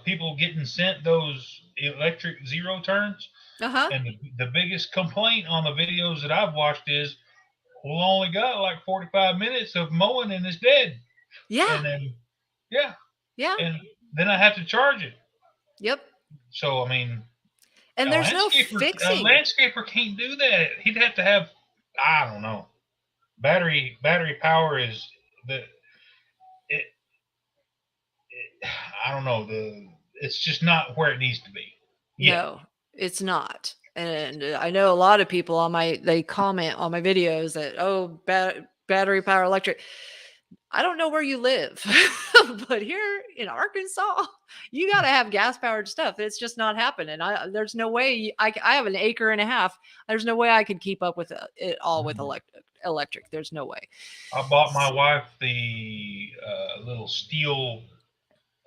people getting sent those electric zero turns. And the biggest complaint on the videos that I've watched is, we'll only got like 45 minutes of mowing and it's dead. Yeah. And then, and then I have to charge it. Yep. So, I mean, and there's no fixing. A landscaper can't do that. He'd have to have, I don't know, battery power is I don't know, it's just not where it needs to be. No, it's not. And I know a lot of people they comment on my videos that, battery power electric. I don't know where you live, but here in Arkansas, you got to have gas powered stuff. It's just not happening. There's no way I have an acre and a half. There's no way I could keep up with it all with electric. There's no way. I bought my wife the little steel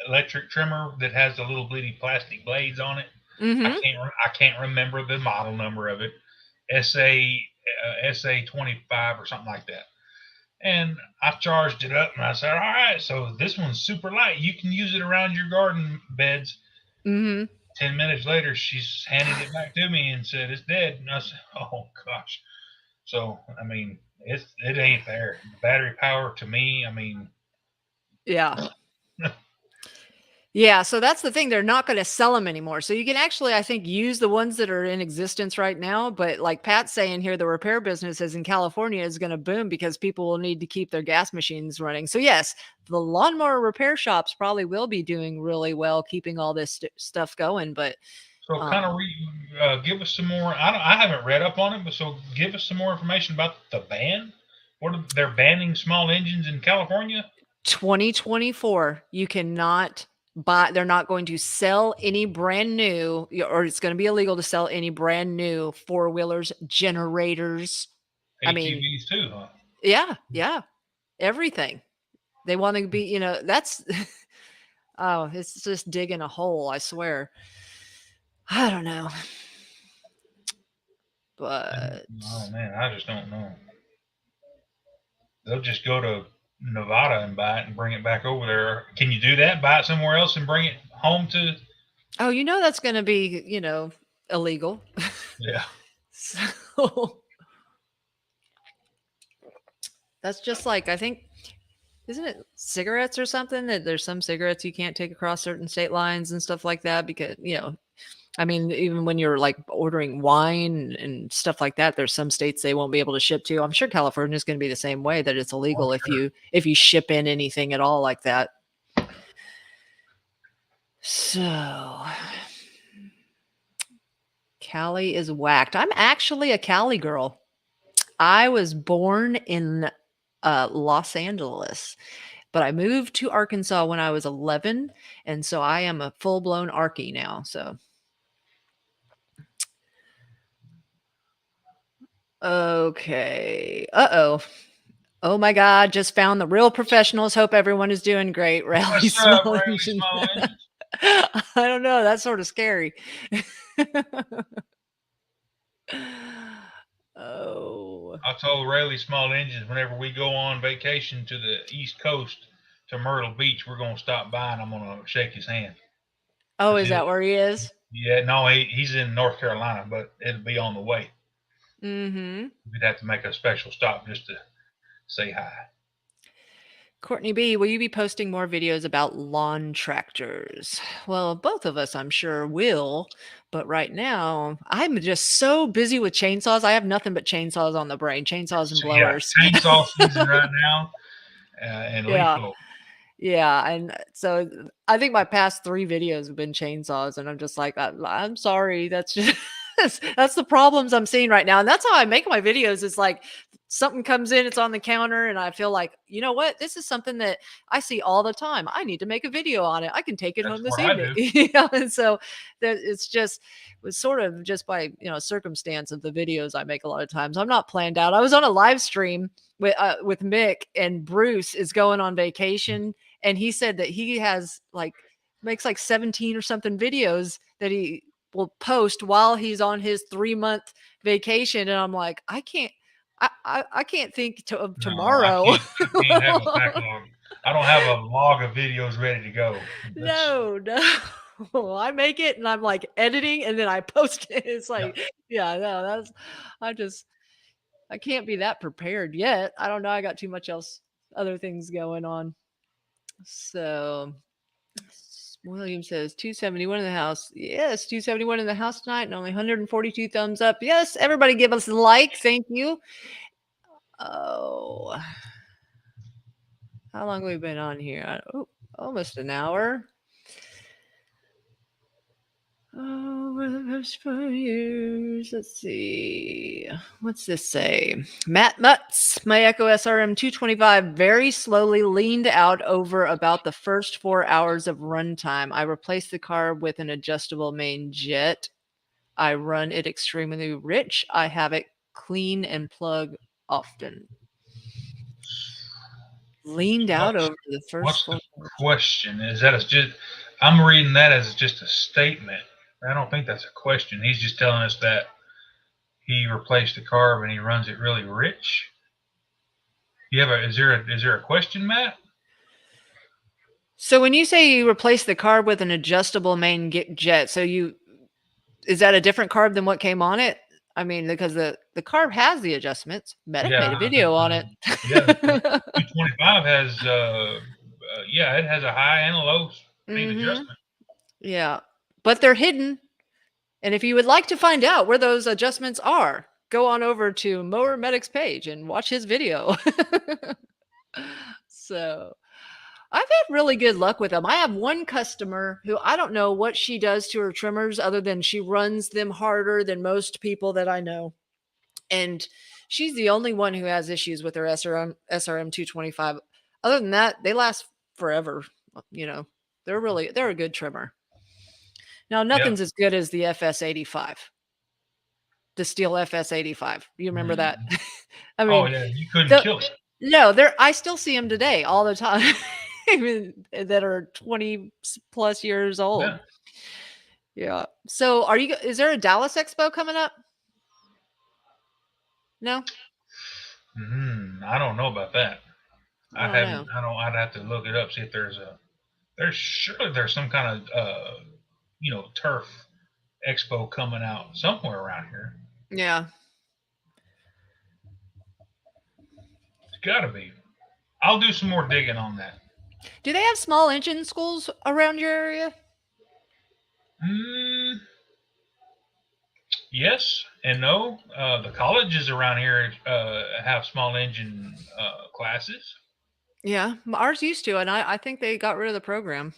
electric trimmer that has the little bitty plastic blades on it. I can't remember the model number of it. SA 25 or something like that. And I charged it up and I said, all right, so this one's super light. You can use it around your garden beds. 10 minutes later, she's handed it back to me and said, it's dead. And I said, oh, gosh. So, I mean, it ain't there. Battery power to me, I mean. Yeah. Yeah, so that's the thing, they're not gonna sell them anymore. So you can actually, I think, use the ones that are in existence right now, but like Pat's saying here, the repair businesses in California is gonna boom because people will need to keep their gas machines running. So yes, the lawnmower repair shops probably will be doing really well keeping all this stuff going, but So kind of give us some more. I haven't read up on it, but so give us some more information about the ban. They're banning small engines in California? 2024, you cannot buy, they're not going to sell any brand new, or it's going to be illegal to sell any brand new four-wheelers, generators. I mean, ATVs too, huh? yeah, everything. They want to be, that's oh, it's just digging a hole, I swear. I don't know. But Oh man, I just don't know. They'll just go to Nevada and buy it and bring it back over there. Can you do that? Buy it somewhere else and bring it home to? oh, that's going to be, illegal. Yeah. So that's just like, I think, isn't it cigarettes or something that there's some cigarettes you can't take across certain state lines and stuff like that because, I mean, even when you're like ordering wine and stuff like that, there's some states they won't be able to ship to. I'm sure California is going to be the same way, that it's illegal Oh, sure. if you ship in anything at all like that. So Cali is whacked. I'm actually a Cali girl. I was born in Los Angeles, but I moved to Arkansas when I was 11, and so I am a full-blown Arkie now. So okay. Uh-oh. Oh my God, just found the real professionals. Hope everyone is doing great. Rally What's up, small really engine. small engines? I don't know. That's sort of scary. Oh. I told Rayleigh Small Engines whenever we go on vacation to the East Coast to Myrtle Beach, we're gonna stop by and I'm gonna shake his hand. Oh, is that where he is? Yeah, no, he's in North Carolina, but it'll be on the way. Mm-hmm. We'd have to make a special stop just to say hi. Courtney B, will you be posting more videos about lawn tractors? Well, both of us, I'm sure, will. But right now, I'm just so busy with chainsaws. I have nothing but chainsaws on the brain, chainsaws and So, yeah, blowers. chainsaw season right now, and leaf Yeah. blower. Yeah. And so I think my past 3 videos have been chainsaws. And I'm just like, I'm sorry. That's just, that's the problems I'm seeing right now. And that's how I make my videos. It's like something comes in, it's on the counter, and I feel like, you know what? This is something that I see all the time. I need to make a video on it. I can take it That's home this what I evening. do. Yeah. And so it's just, it was sort of just by, circumstance of the videos I make a lot of times. I'm not planned out. I was on a live stream with Mick, and Bruce is going on vacation, and he said that he has makes like 17 or something videos that he will post while he's on his 3-month vacation. And I'm like, I can't think of tomorrow. No, I can't have a backlog. I don't have a log of videos ready to go. No. I make it and I'm like editing and then I post it. It's like, yeah, no, I can't be that prepared yet. I don't know. I got too much other things going on. So William says 271 in the house. Yes, 271 in the house tonight and only 142 thumbs up. Yes, everybody give us a like. Thank you. Oh, how long have we been on here? Oh, almost an hour. Oh, we're the best 5 years. Let's see. What's this say? Matt Mutz, my Echo SRM 225 very slowly leaned out over about the first 4 hours of runtime. I replaced the carb with an adjustable main jet. I run it extremely rich. I have it clean and plug often. Leaned out over the first What's 4 the hours. question? Is that just? I'm reading that as just a statement. I don't think that's a question. He's just telling us that he replaced the carb and he runs it really rich. Is there a question, Matt? So when you say you replace the carb with an adjustable main jet, is that a different carb than what came on it? I mean, because the carb has the adjustments. Medic made a video on it. Yeah, 225 has it has a high and a low. Paint adjustment. Yeah, but they're hidden. And if you would like to find out where those adjustments are, go on over to Mower Medic's page and watch his video. So I've had really good luck with them. I have one customer who I don't know what she does to her trimmers other than she runs them harder than most people that I know. And she's the only one who has issues with her SRM 225. Other than that, they last forever. You know, they're a good trimmer. Now, nothing's as good as the FS85, the steel FS85. You remember that? I Oh mean, yeah, you couldn't kill it. no, I still see them today all the time. That are 20 plus years old. Yeah. Yeah. So is there a Dallas Expo coming up? No? I don't know about that. I don't know. I'd have to look it up, see if there's some kind of turf expo coming out somewhere around here. Yeah. It's gotta be. I'll do some more digging on that. Do they have small engine schools around your area? Yes and no. The colleges around here have small engine classes. Yeah, ours used to, and I think they got rid of the program.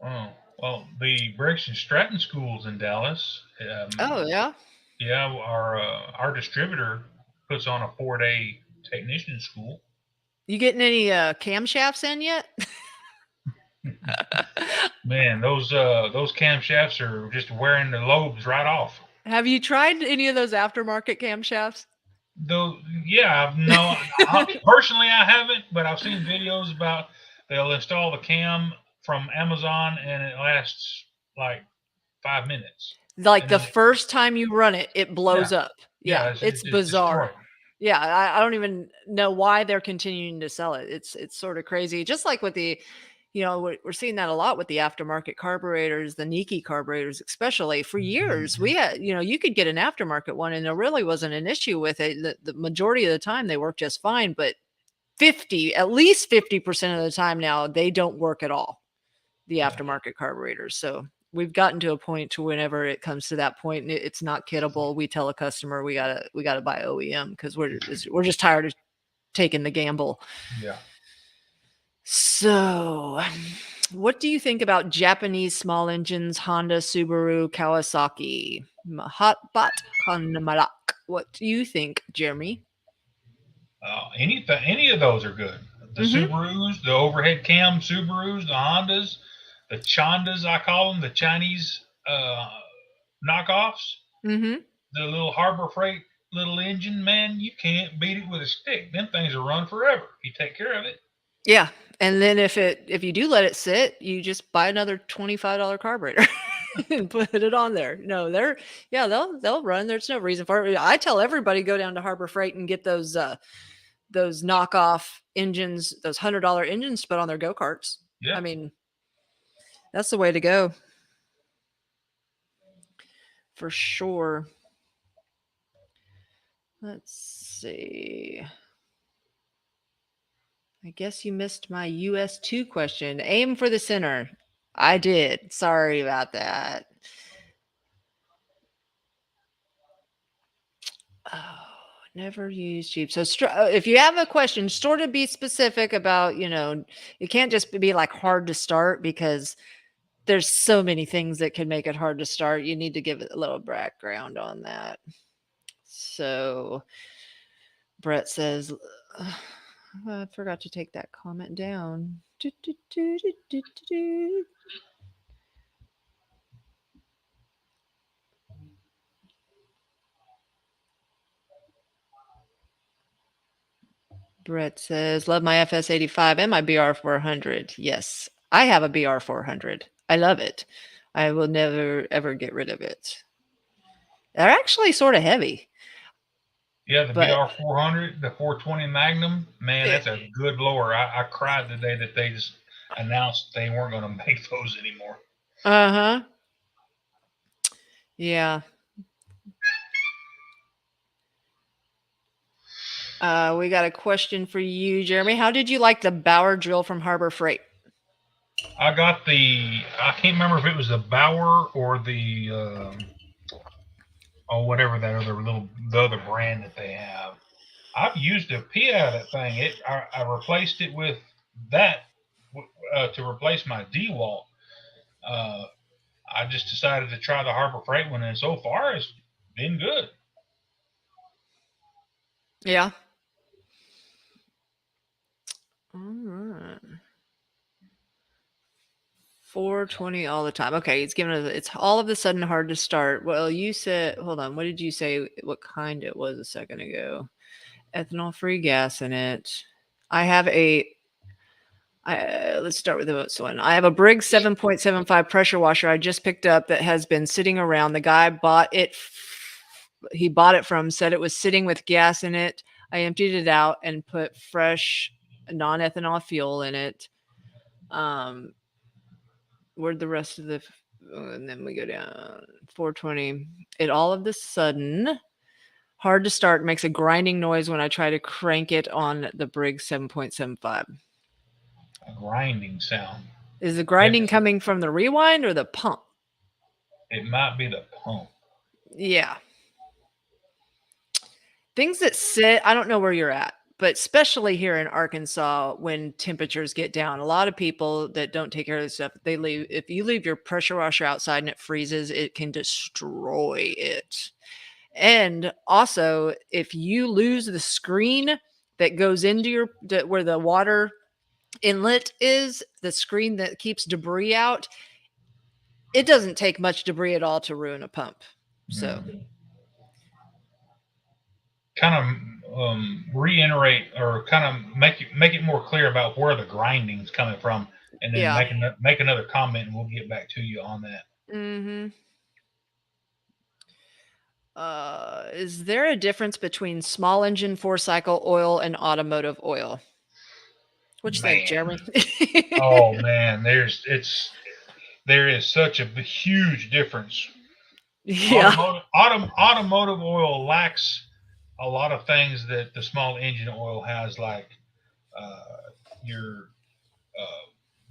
Oh, well, the Briggs and Stratton schools in Dallas. Oh, yeah? Yeah, our distributor puts on a 4-day technician school. You getting any camshafts in yet? Man, those camshafts are just wearing the lobes right off. Have you tried any of those aftermarket camshafts? Though, yeah, no, personally I haven't, but I've seen videos about they'll install the cam from Amazon and it lasts like 5 minutes. Like the first time you run it, it blows up. Yeah, it's bizarre. Destroyed. Yeah, I don't even know why they're continuing to sell it. It's sort of crazy. Just like with the, we're seeing that a lot with the aftermarket carburetors, the Nike carburetors, especially for years. We had, you could get an aftermarket one and there really wasn't an issue with it. The majority of the time they work just fine, but at least 50% of the time now, they don't work at all, the aftermarket carburetors. So we've gotten to a point to whenever it comes to that point, it's not kiddable. We tell a customer we gotta buy OEM because we're just tired of taking the gamble. Yeah. So, what do you think about Japanese small engines, Honda, Subaru, Kawasaki, Mahatbat, Kanamarak? What do you think, Jeremy? Any of those are good. The Subarus, the overhead cam Subarus, the Hondas, the Chandas, I call them, the Chinese knockoffs. The little Harbor Freight little engine, man, you can't beat it with a stick. Them things will run forever if you take care of it. Yeah, and then if you do let it sit, you just buy another $25 carburetor and put it on there. No, they'll run. There's no reason for it. I tell everybody go down to Harbor Freight and get those knockoff engines, those $100 engines to put on their go-karts. Yeah. I mean, that's the way to go. For sure. Let's see. I guess you missed my US2 question. Aim for the center. I did. Sorry about that. Oh, never use Jeep. So if you have a question, sort of be specific about, it can't just be like hard to start because there's so many things that can make it hard to start. You need to give it a little background on that. So Brett says, I forgot to take that comment down. Brett says, love my FS85 and my BR400. Yes, I have a BR400. I love it. I will never, ever get rid of it. They're actually sort of heavy. Yeah, the BR400, the 420 Magnum, man, that's a good blower. I cried the day that they just announced they weren't going to make those anymore. Yeah. We got a question for you, Jeremy. How did you like the Bauer drill from Harbor Freight? I got I can't remember if it was the Bauer or the whatever that the other brand that they have. I've used a pit out of that thing. I replaced it with that to replace my Dwall. Uh, I just decided to try the Harbor Freight one, and so far it's been good. Yeah. All right. 420 all the time. Okay, it's giving us. It's all of a sudden hard to start. Well, you said, hold on. What did you say? What kind it was a second ago? Ethanol-free gas in it. I have a. Let's start with this one. I have a Briggs 7.75 pressure washer I just picked up that has been sitting around. The guy bought it. He bought it from, said it was sitting with gas in it. I emptied it out and put fresh non-ethanol fuel in it. Where'd the rest of the and then we go down 420. It all of the sudden hard to start, makes a grinding noise when I try to crank it on the Briggs 7.75. A grinding sound. Is the grinding coming from the rewind or the pump? It might be the pump. Yeah. Things that sit, I don't know where you're at, but especially here in Arkansas, when temperatures get down, a lot of people that don't take care of this stuff, they leave. If you leave your pressure washer outside and it freezes, it can destroy it. And also, if you lose the screen that goes into your where the water inlet is, the screen that keeps debris out, it doesn't take much debris at all to ruin a pump. So kind of reiterate or kind of make it more clear about where the grinding's coming from, and then make another comment, and we'll get back to you on that. Mm-hmm. Is there a difference between small engine 4-cycle oil and automotive oil? What you think, Jeremy? Oh man, there is such a huge difference. Yeah. Automotive oil lacks a lot of things that the small engine oil has, like your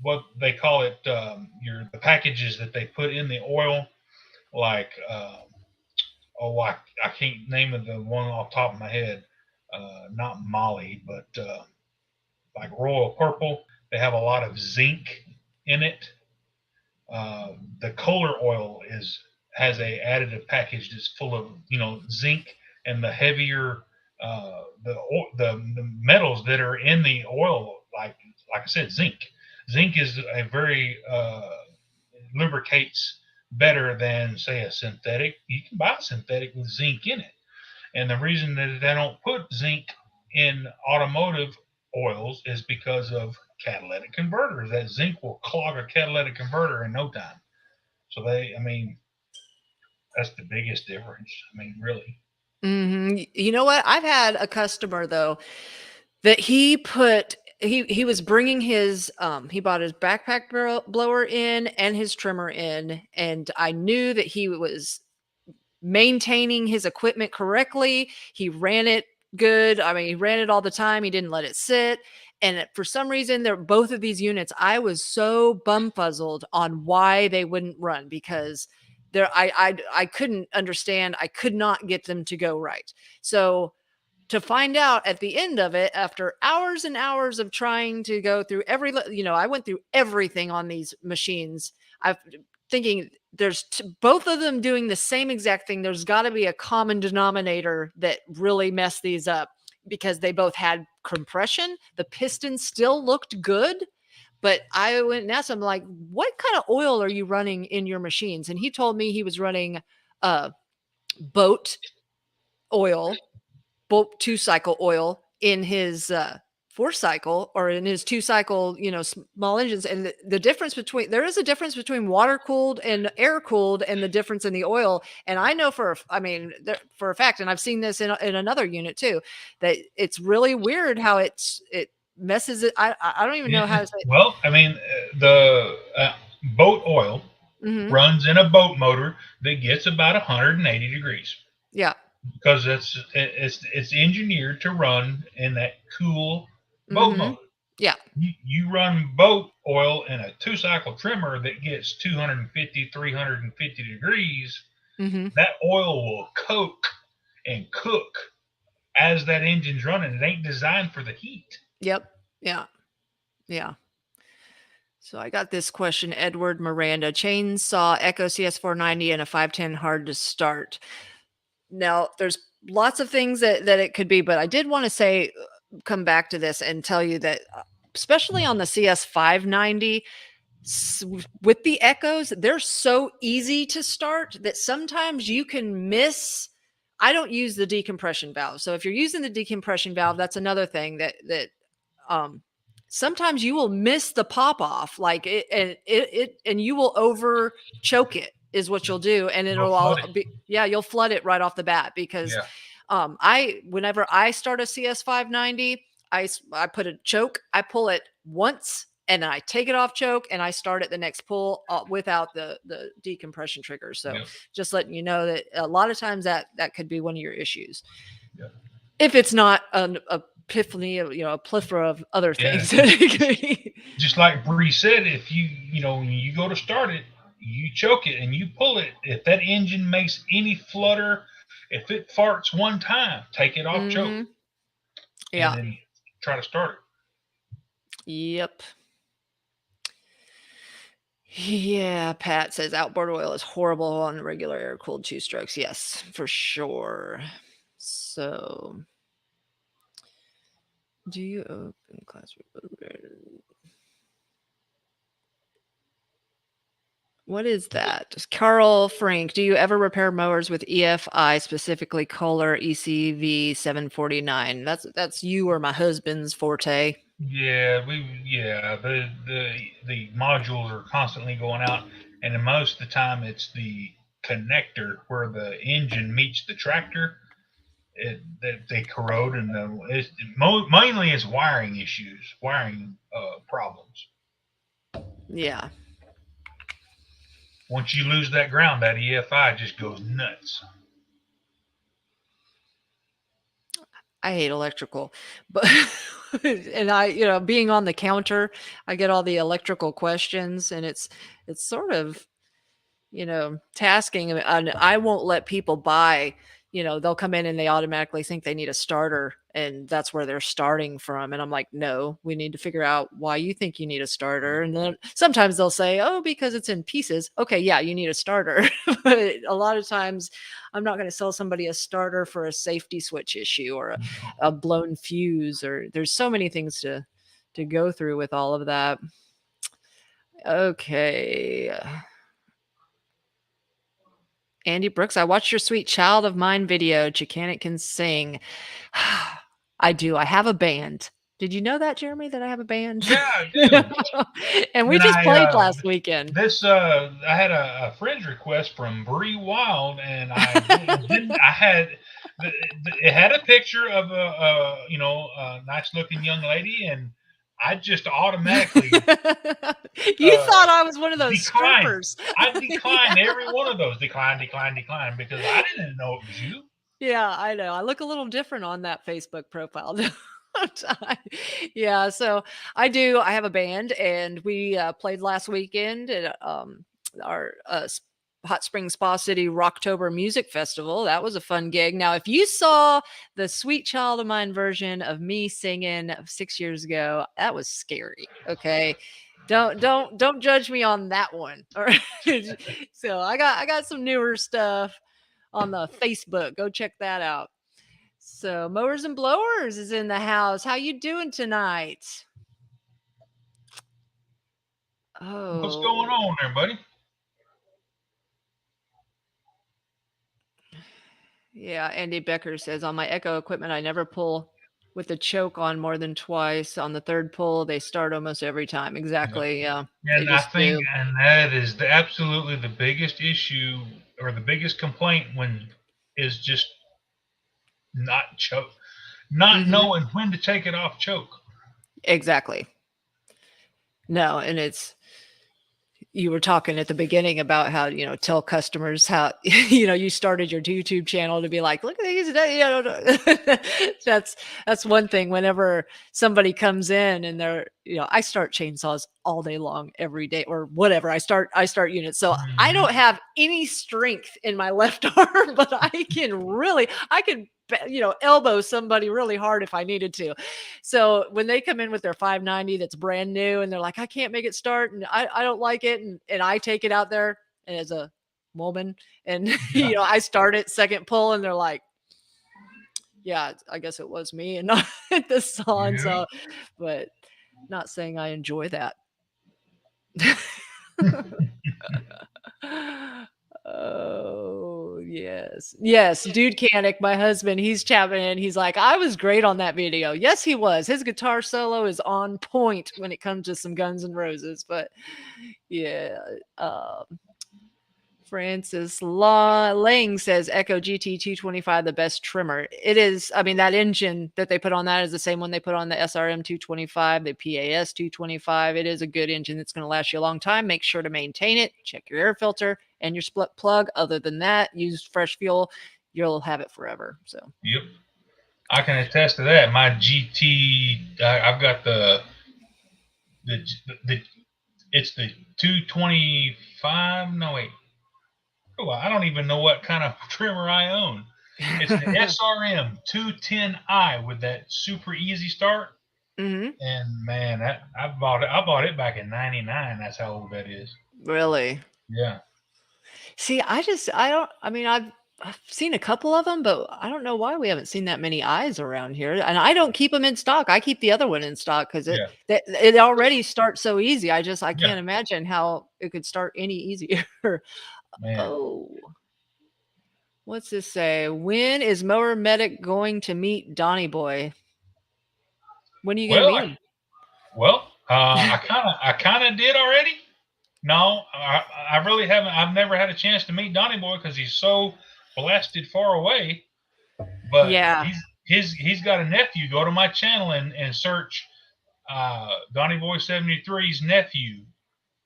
what they call it, the packages that they put in the oil, like I can't name of the one off the top of my head, not Molly, but like Royal Purple. They have a lot of zinc in it. The Kohler oil has a additive package that's full of zinc, and the heavier the metals that are in the oil, like I said, zinc. Zinc is a very lubricates better than, say, a synthetic. You can buy a synthetic with zinc in it, and the reason that they don't put zinc in automotive oils is because of catalytic converters. That zinc will clog a catalytic converter in no time. So that's the biggest difference. Really. Mm-hmm. You know what? I've had a customer though that he was bringing his he bought his backpack blower in and his trimmer in, and I knew that he was maintaining his equipment correctly. He ran it good. He ran it all the time. He didn't let it sit. And for some reason, both of these units, I was so bumfuzzled on why they wouldn't run, because I couldn't understand. I could not get them to go right. So to find out at the end of it, after hours and hours of trying to go through I went through everything on these machines. I'm thinking there's both of them doing the same exact thing. There's got to be a common denominator that really messed these up, because they both had compression. The piston still looked good, but I went and asked him, like, what kind of oil are you running in your machines? And he told me he was running boat 2-cycle oil in his 4-cycle, or in his 2-cycle, small engines. And there is a difference between water cooled and air cooled, and the difference in the oil. And I know for a fact, and I've seen this in another unit too, that it's really weird how it messes it. I don't even know how to say it. Well, the boat oil runs in a boat motor that gets about 180 degrees. Yeah. Because it's engineered to run in that cool boat motor. Yeah. You run boat oil in a 2-cycle trimmer that gets 250, 350 degrees, that oil will coke and cook as that engine's running. It ain't designed for the heat. Yep. Yeah. Yeah. So I got this question, Edward Miranda, chainsaw Echo CS490 and a 510 hard to start. Now, there's lots of things that it could be, but I did want to say, come back to this and tell you that, especially on the CS590, with the Echoes, they're so easy to start that sometimes you can miss. I don't use the decompression valve. So if you're using the decompression valve, that's another thing that sometimes you will miss the pop off, like it and you will over choke it is what you'll do, and it'll all be, yeah, you'll flood it right off the bat because whenever I start a CS590, I put a choke, I pull it once and I take it off choke and I start at the next pull without the decompression trigger. So just letting you know that a lot of times that could be one of your issues. If it's not a epiphany, a plethora of other things. Just like Bree said, if when you go to start it, you choke it and you pull it. If that engine makes any flutter, if it farts one time, take it off choke. Yeah. And then try to start it. Yep. Yeah, Pat says outboard oil is horrible on regular air-cooled two-strokes. Yes, for sure. So, do you open class? What is that? Carl Frank, do you ever repair mowers with EFI, specifically Kohler ECV 749? That's you or my husband's forte. Yeah, the modules are constantly going out, and most of the time it's the connector where the engine meets the tractor that they corrode, and mainly it's wiring issues, wiring problems. Yeah. Once you lose that ground, that EFI just goes nuts. I hate electrical, but and I, being on the counter, I get all the electrical questions, and it's sort of, tasking, and I won't let people buy, they'll come in and they automatically think they need a starter, and that's where they're starting from. And I'm like, no, we need to figure out why you think you need a starter. And then sometimes they'll say, oh, because it's in pieces. Okay, yeah, you need a starter. But a lot of times I'm not going to sell somebody a starter for a safety switch issue or a blown fuse, or there's so many things to go through with all of that. Okay. Andy Brooks, I watched your Sweet Child of Mine video. Chickanic can sing. I do. I have a band. Did you know that, Jeremy, that I have a band? Yeah, I do. And we just played last weekend. I had a friend's request from Bree Wild, and it had a picture of a nice looking young lady, and I just automatically you thought I was one of those strippers. I declined every one of those. Decline, because I didn't know it was you. Yeah, I know. I look a little different on that Facebook profile. Yeah, so I do. I have a band, and we played last weekend at our Hot Springs Spa City Rocktober Music Festival. That was a fun gig. Now, if you saw the Sweet Child of Mine version of me singing 6 years ago, that was scary. Okay. Don't judge me on that one. All right. So I got some newer stuff on the Facebook. Go check that out. So Mowers and Blowers is in the house. How you doing tonight? Oh, what's going on there, buddy? Yeah, Andy Becker says, on my Echo equipment, I never pull with the choke on more than twice. On the third pull, they start almost every time. Exactly. Yeah. And I think, and that is absolutely the biggest issue or the biggest complaint is just not choke, not knowing when to take it off choke. Exactly. No, and it's you were talking at the beginning about how, tell customers how, you started your YouTube channel to be like, look at these, that's one thing. Whenever somebody comes in and they're, I start chainsaws all day long, every day or whatever. I start units. So I don't have any strength in my left arm, but I can elbow somebody really hard if I needed to. So when they come in with their 590 that's brand new and they're like, I can't make it start and I don't like it. And I take it out there and as a woman and, I start it second pull and they're like, yeah, I guess it was me and not the saw. So, but not saying I enjoy that. Oh, yes. Yes, Dude Canic, my husband, he's chapping in. He's like, I was great on that video. Yes, he was. His guitar solo is on point when it comes to some Guns N' Roses. But yeah, Francis Lang says Echo GT 225, the best trimmer. It is. I mean, that engine that they put on that is the same one they put on the SRM 225, the PAS 225. It is a good engine that's going to last you a long time. Make sure to maintain it. Check your air filter and your split plug. Other than that, use fresh fuel. You'll have it forever. So. Yep. I can attest to that. My GT, I've got the it's the 225. No, wait. Oh, I don't even know what kind of trimmer I own. It's the SRM 210i with that super easy start. Mm-hmm. And man, I bought it back in '99. That's how old that is. Really? Yeah. See, I've seen a couple of them, but I don't know why we haven't seen that many eyes around here. And I don't keep them in stock. I keep the other one in stock because it already starts so easy. I can't imagine how it could start any easier. Man. Oh, what's this say? When is Mower Medic going to meet Donnie Boy? When are you going to meet him? I kind of did already. No, I really haven't. I've never had a chance to meet Donnie Boy because he's so blasted far away. But yeah, he's got a nephew. Go to my channel and search Donnie Boy 73's nephew.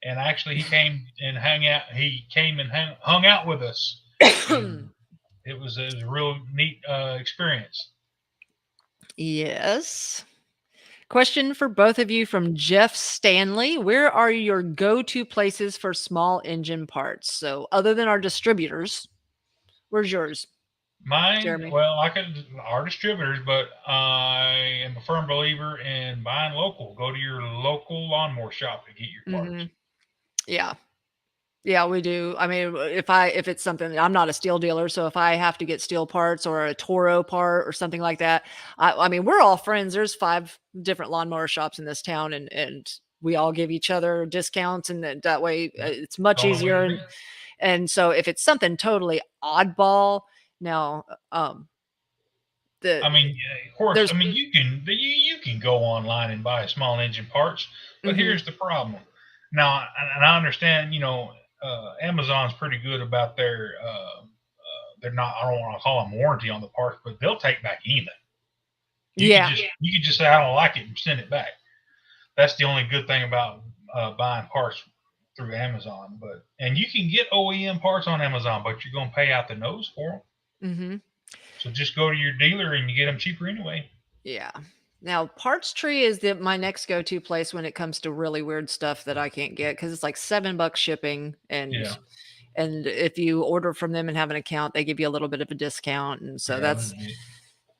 And actually, he came and hung out with us. It was a real neat experience. Yes. Question for both of you from Jeff Stanley. Where are your go-to places for small engine parts? So other than our distributors, where's yours? Mine, Jeremy? Well, our distributors, but I am a firm believer in buying local. Go to your local lawnmower shop to get your parts. Mm-hmm. Yeah. Yeah, we do. I mean, if it's something, I'm not a steel dealer, so if I have to get steel parts or a Toro part or something like that, I mean, we're all friends. There's 5 different lawnmower shops in this town, and we all give each other discounts, and that way it's much easier. And so if it's something totally oddball, now, of course, you can go online and buy small engine parts, but here's the problem. Now, and I understand, Amazon's pretty good about their they're not, I don't want to call them warranty on the parts, but they'll take back anything. You can just say I don't like it and send it back. That's the only good thing about buying parts through Amazon. And you can get OEM parts on Amazon, but you're going to pay out the nose for them. Mm-hmm. So just go to your dealer and you get them cheaper anyway. Yeah. Now, Parts Tree is my next go-to place when it comes to really weird stuff that I can't get because it's like $7 shipping, and if you order from them and have an account, they give you a little bit of a discount, and so that's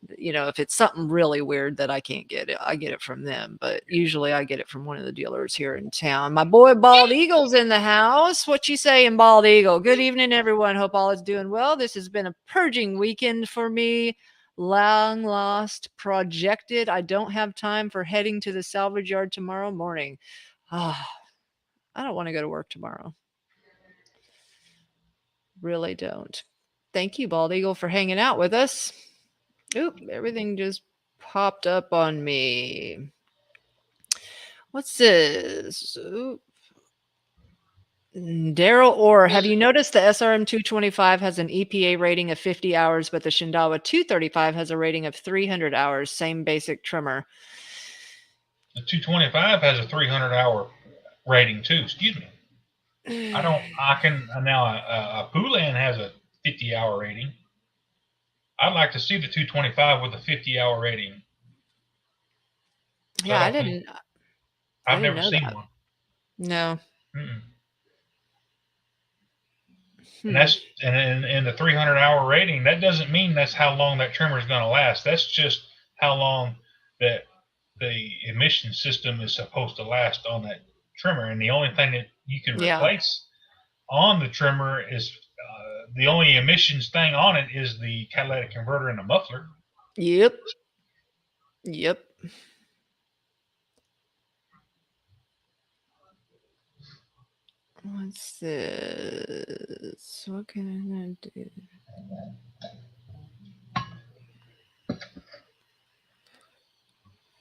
if it's something really weird that I can't get it, I get it from them. But usually I get it from one of the dealers here in town. My boy Bald Eagle's in the house. What you saying, Bald Eagle? Good evening, everyone. Hope all is doing well. This has been a purging weekend for me. Long lost, projected. I don't have time for heading to the salvage yard tomorrow morning. I don't want to go to work tomorrow. Really don't. Thank you, Bald Eagle, for hanging out with us. Oop, everything just popped up on me. What's this? Oop. Daryl Orr, have you noticed the SRM 225 has an EPA rating of 50 hours, but the Shindawa 235 has a rating of 300 hours, same basic trimmer? The 225 has a 300-hour rating too, excuse me. I can now a Poulan has a 50-hour rating. I'd like to see the 225 with a 50-hour rating. Yeah, I didn't I've never know seen that. one. No. Mm-mm. And that's in the 300-hour rating. That doesn't mean that's how long that trimmer is going to last. That's just how long that the emission system is supposed to last on that trimmer. And the only thing that you can replace on the trimmer is the only emissions thing on it is the catalytic converter and the muffler. Yep. Yep. What's this? What can I do?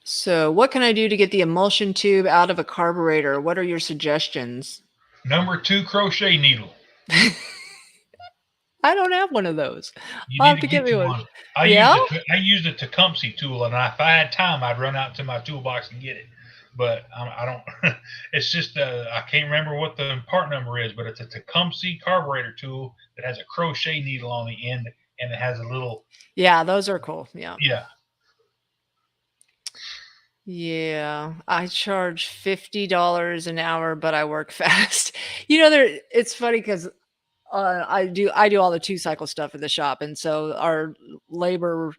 So what can I do to get the emulsion tube out of a carburetor? What are your suggestions? Number 2 crochet needle. I don't have one of those. You I'll need have to to get get me you one. one. I used a Tecumseh tool, and if I had time, I'd run out to my toolbox and get it. But I don't. It's just I can't remember what the part number is, but it's a Tecumseh carburetor tool that has a crochet needle on the end, and it has a little. Yeah, those are cool. Yeah. Yeah. Yeah, I charge $50 an hour, but I work fast. You know, it's funny because I do all the 2-cycle stuff in the shop, and so our labor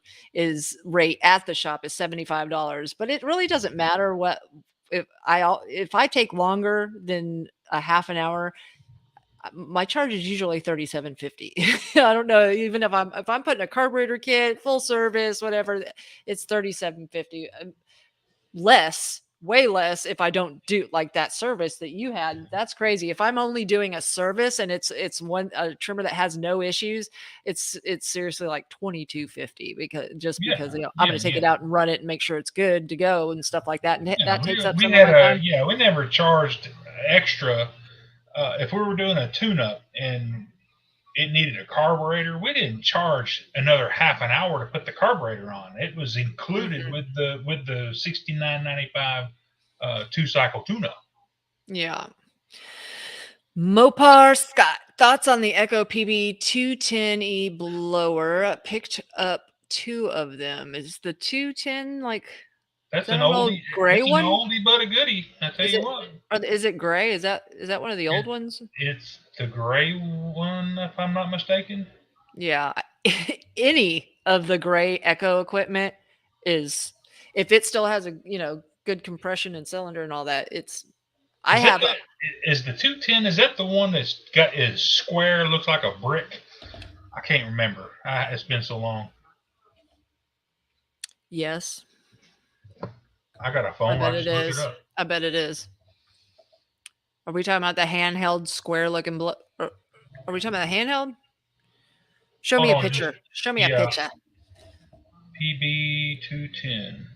rate at the shop is $75, but it really doesn't matter what if I take longer than a half an hour, my charge is usually $37.50. I don't know, even if I'm putting a carburetor kit, full service, whatever, it's $37.50. Less, way less if I don't do like that service that you had. That's crazy. If I'm only doing a service and it's a trimmer that has no issues, it's seriously like $22.50 because I'm going to take it out and run it and make sure it's good to go and stuff like that. And that takes up some of my time. Yeah, we never charged extra if we were doing a tune-up and it needed a carburetor. We didn't charge another half an hour to put the carburetor on. It was included with the $69.95 2-cycle tune-up. Yeah. Mopar Scott, thoughts on the Echo PB 210E blower? Picked up 2 of them. Is the 210 like that's an old gray one? An oldie but a goodie. I tell you what. Is it gray? Is that one of the old ones? It's the gray one, if I'm not mistaken. Yeah, any of the gray Echo equipment is, if it still has a good compression and cylinder and all that, it's. Is the 210? Is that the one is square, looks like a brick? I can't remember. It's been so long. Yes. I got a phone. I bet it is. I bet it is. Are we talking about the handheld square looking are we talking about the handheld? Show me a picture. Show me a picture. PB 210.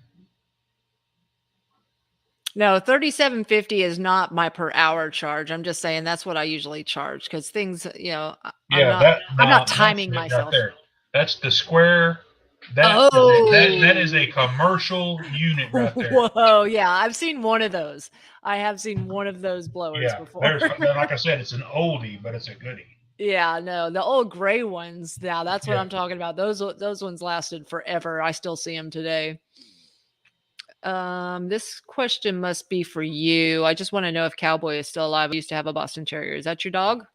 No, $37.50 is not my per hour charge. I'm just saying that's what I usually charge because things, I'm not timing myself. Right there. That's the square. That is a commercial unit right there. Whoa, yeah, I've seen one of those. I have seen one of those blowers before. Like I said, it's an oldie, but it's a goodie. Yeah, no, the old gray ones. Now that's what I'm talking about. Those ones lasted forever. I still see them today. This question must be for you. I just want to know if Cowboy is still alive. I used to have a Boston Terrier. Is that your dog?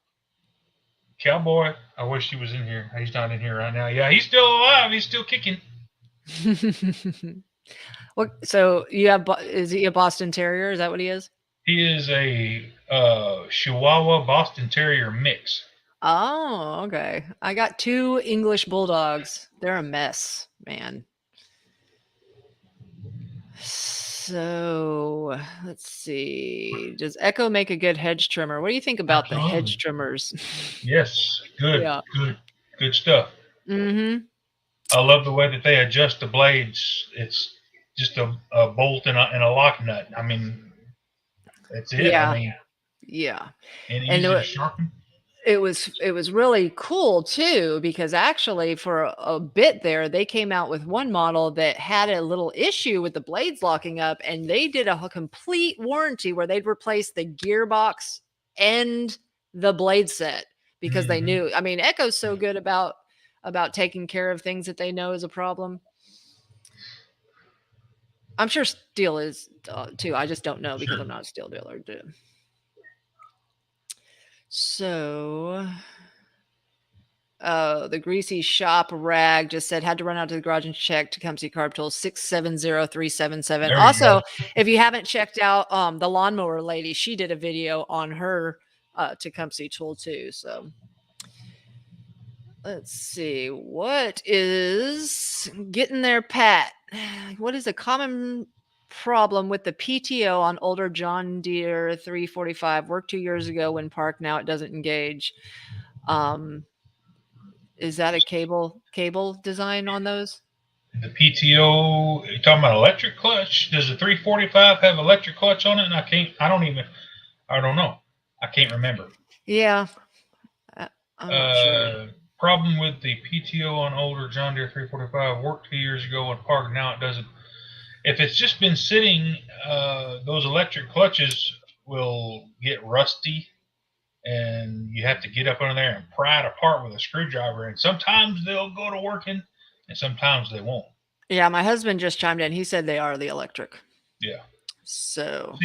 Cowboy. I wish he was in here. He's not in here right now. Yeah, he's still alive. He's still kicking. So you have? Is he a Boston Terrier? Is that what he is? He is a Chihuahua Boston Terrier mix. Oh, okay. I got 2 English Bulldogs. They're a mess, man. So let's see. Does Echo make a good hedge trimmer? What do you think about the hedge trimmers? Yes, good, good stuff. I love the way that they adjust the blades. It's just a bolt and a lock nut. I mean, that's it. Yeah. I mean, and easy to sharpen. It was really cool too, because actually for a bit there, they came out with one model that had a little issue with the blades locking up, and they did a complete warranty where they'd replace the gearbox end the blade set because they knew. I mean, Echo's so good about taking care of things that they know is a problem. I'm sure Steel is too. I just don't know because I'm not a Steel dealer. So, the greasy shop rag just said had to run out to the garage and check to come see Carb Tools 670377. Also, if you haven't checked out the lawnmower lady, she did a video on her Tecumseh tool too. So let's see, what is getting there, Pat? What is a common problem with the PTO on older John Deere 345? Worked 2 years ago when parked. Now it doesn't engage. Is that a cable design on those? The PTO, you're talking about electric clutch? Does the 345 have electric clutch on it? And I don't know. I can't remember. Yeah. I'm not sure. Problem with the PTO on older John Deere 345 worked 2 years ago and parked. Now it doesn't. If it's just been sitting, those electric clutches will get rusty, and you have to get up under there and pry it apart with a screwdriver. And sometimes they'll go to working, and sometimes they won't. Yeah, my husband just chimed in. He said they are the electric. Yeah. So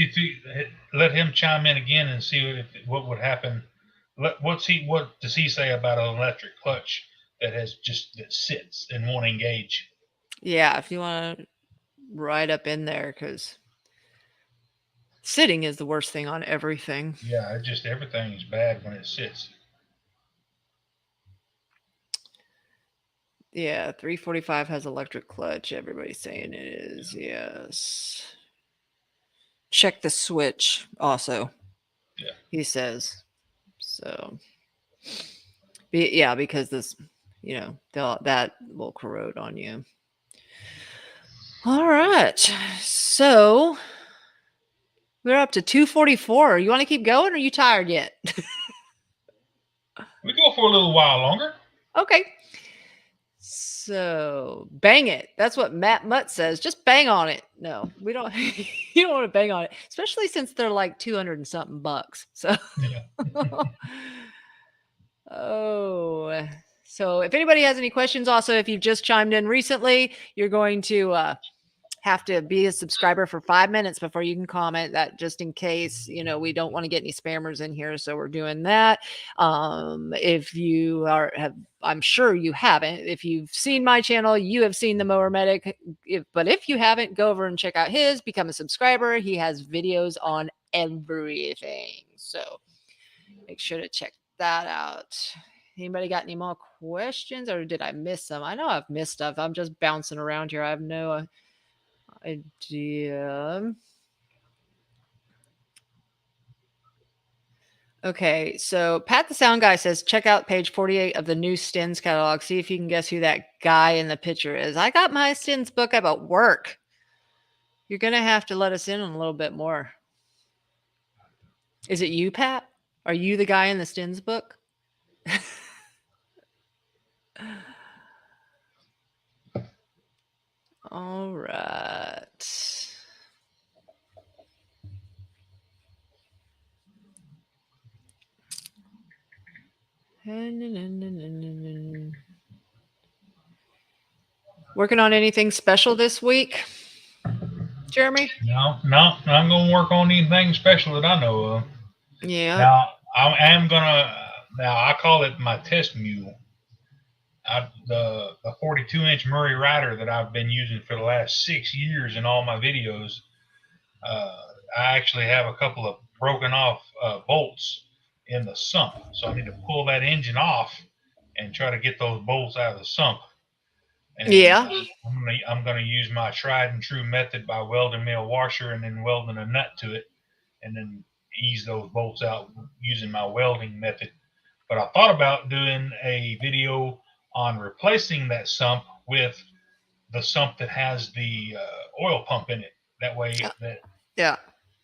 let him chime in again and see what would happen. What does he say about an electric clutch that sits and won't engage? Yeah, if you want to right up in there, because sitting is the worst thing on everything. Yeah, everything is bad when it sits. Yeah, 345 has electric clutch. Everybody's saying it is. Yes. Check the switch also. Yeah. He says. So, yeah, because this, that will corrode on you. All right. So, we're up to 2:44. You want to keep going or are you tired yet? We go for a little while longer. Okay. So, bang it. That's what Matt Mutt says. Just bang on it. No, we don't. You don't want to bang on it, especially since they're like 200 and something bucks. So, yeah. Oh, so if anybody has any questions, also, if you've just chimed in recently, you're going to have to be a subscriber for 5 minutes before you can comment. That just in case, we don't want to get any spammers in here. So we're doing that. If you I'm sure you haven't. If you've seen my channel, you have seen the Mower Medic. But if you haven't, go over and check out his, become a subscriber. He has videos on everything. So make sure to check that out. Anybody got any more questions, or did I miss some? I know I've missed stuff. I'm just bouncing around here. I have no idea. Okay, so Pat the Sound Guy says, check out page 48 of the new Stins catalog. See if you can guess who that guy in the picture is. I got my Stins book up at work. You're going to have to let us in on a little bit more. Is it you, Pat? Are you the guy in the Stins book? All right. Working on anything special this week, Jeremy? No, I'm going to work on anything special that I know of. Yeah. Now, I call it my test mule. The 42-inch Murray Rider that I've been using for the last 6 years in all my videos, I actually have a couple of broken off bolts in the sump. So I need to pull that engine off and try to get those bolts out of the sump. And yeah. I'm going to use my tried and true method by welding me a washer and then welding a nut to it and then ease those bolts out using my welding method. But I thought about doing a video on replacing that sump with the sump that has the oil pump in it. That way,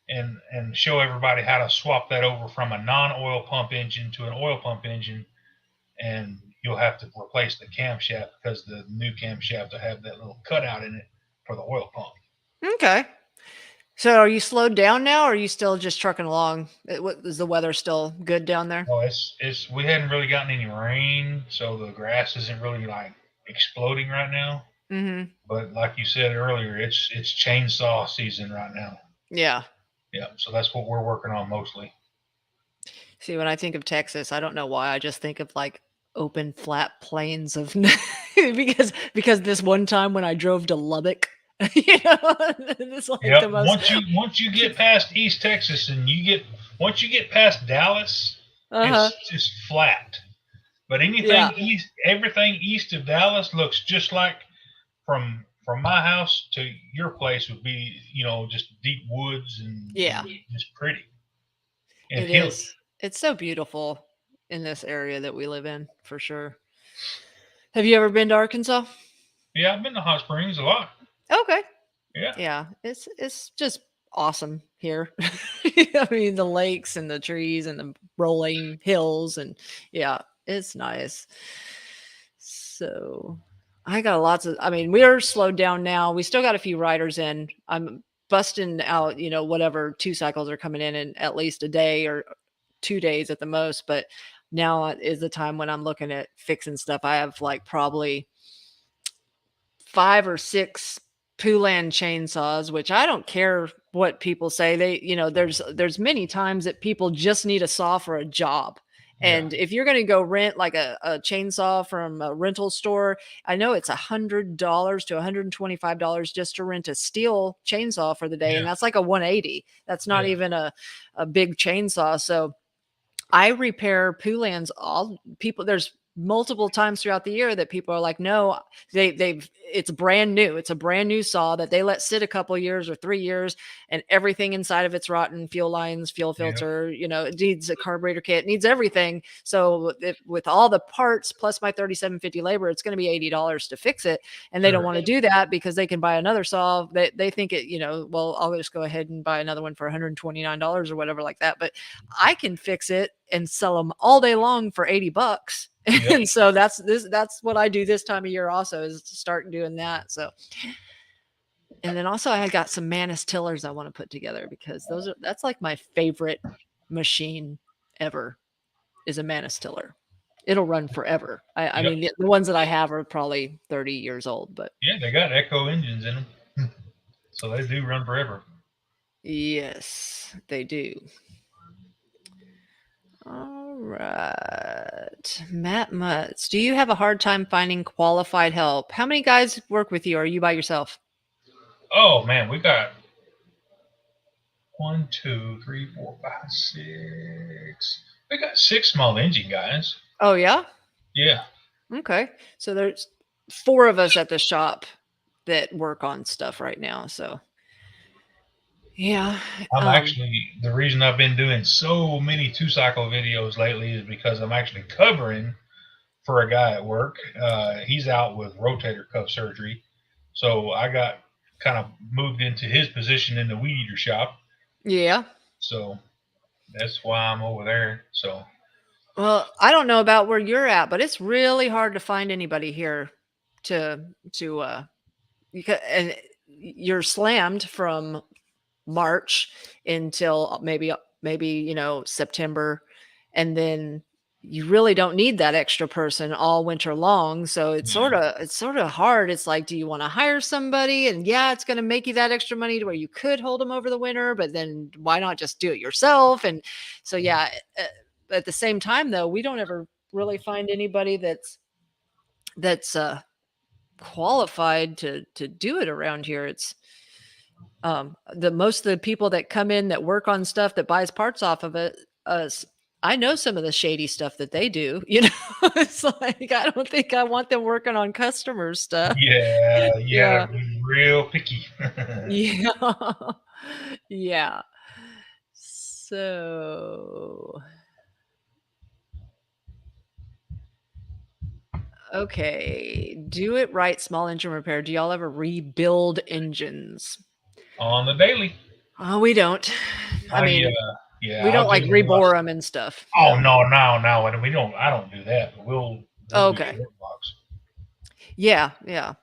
and show everybody how to swap that over from a non-oil pump engine to an oil pump engine, and you'll have to replace the camshaft because the new camshaft will have that little cutout in it for the oil pump. Okay. So are you slowed down now, or are you still just trucking along? Is the weather still good down there? Oh, it's we hadn't really gotten any rain, so the grass isn't really like exploding right now. Mm-hmm. But like you said earlier, it's chainsaw season right now. Yeah. Yeah, so that's what we're working on mostly. See, when I think of Texas, I don't know why, I just think of, like, open, flat plains of because this one time when I drove to Lubbock, you know, it's like the Yep. most Once you get past East Texas and once you get past Dallas, Uh-huh. it's just flat. But Yeah. everything east of Dallas looks just like from my house to your place would be, just deep woods Yeah. and just pretty and It hilly. is. It's so beautiful in this area that we live in, for sure. Have you ever been to Arkansas? Yeah, I've been to Hot Springs a lot. Okay. Yeah, Yeah, it's just awesome here. I mean, the lakes and the trees and the rolling hills and yeah, it's nice. So, I got lots of I mean, we're slowed down now. We still got a few riders in. I'm busting out, whatever 2 cycles are coming in at least a day or 2 days at the most, but now is the time when I'm looking at fixing stuff. I have, like, probably 5 or 6 Poulan chainsaws, which I don't care what people say. There's many times that people just need a saw for a job. yeah, And if you're going to go rent like a chainsaw from a rental store, I know it's $100 to $125 just to rent a steel chainsaw for the day. And yeah, that's like a 180. That's not yeah. even a big chainsaw. So I repair Poulans all people there's multiple times throughout the year that people are like, "No, they've it's brand new. It's a brand new saw that they let sit a couple years or 3 years and everything inside of it's rotten, fuel lines, fuel Yeah, filter, it needs a carburetor kit, it needs everything. So with all the parts plus my 37.50 labor, it's going to be $80 to fix it." And they don't sure. want to do that because they can buy another saw. They think well, I'll just go ahead and buy another one for $129 or whatever like that. But I can fix it and sell them all day long for 80 bucks. Yep. And so that's what I do this time of year also is to start doing that. So, and then also I got some Manus tillers I want to put together because that's like my favorite machine ever is a Manus tiller. It'll run forever. I Yep. mean, the ones that I have are probably 30 years old, but Yeah, they got Echo engines in them, so they do run forever. yes, they do. All right. Matt Mutz, do you have a hard time finding qualified help? How many guys work with you? Or are you by yourself? Oh man, we got 1, 2, 3, 4, 5, 6. We got 6 small engine guys. Oh, yeah? Yeah. Okay. So there's 4 of us at the shop that work on stuff right now. So, yeah. I'm actually the reason I've been doing so many 2-cycle videos lately is because I'm actually covering for a guy at work. He's out with rotator cuff surgery, so I got kind of moved into his position in the weed eater shop. Yeah. So that's why I'm over there. So Well, I don't know about where you're at, but it's really hard to find anybody here to and you're slammed from March until maybe September, and then you really don't need that extra person all winter long. So yeah, it's sort of hard. It's like, do you want to hire somebody? And yeah, it's going to make you that extra money to where you could hold them over the winter, but then why not just do it yourself? And so yeah, at the same time though, we don't ever really find anybody that's qualified to do it around here. It's the most of the people that come in that work on stuff that buys parts off of it, I know some of the shady stuff that they do. It's like I don't think I want them working on customer stuff. yeah, you Yeah. gotta be real picky. Yeah. Yeah. So, okay. Do it right, small engine repair. Do y'all ever rebuild engines? On the daily. Oh, we don't. I mean, Yeah, we don't I'll do like a rebore them and stuff. Oh No. no, and we don't. I don't do that. But we'll do Okay. short box. Yeah, yeah.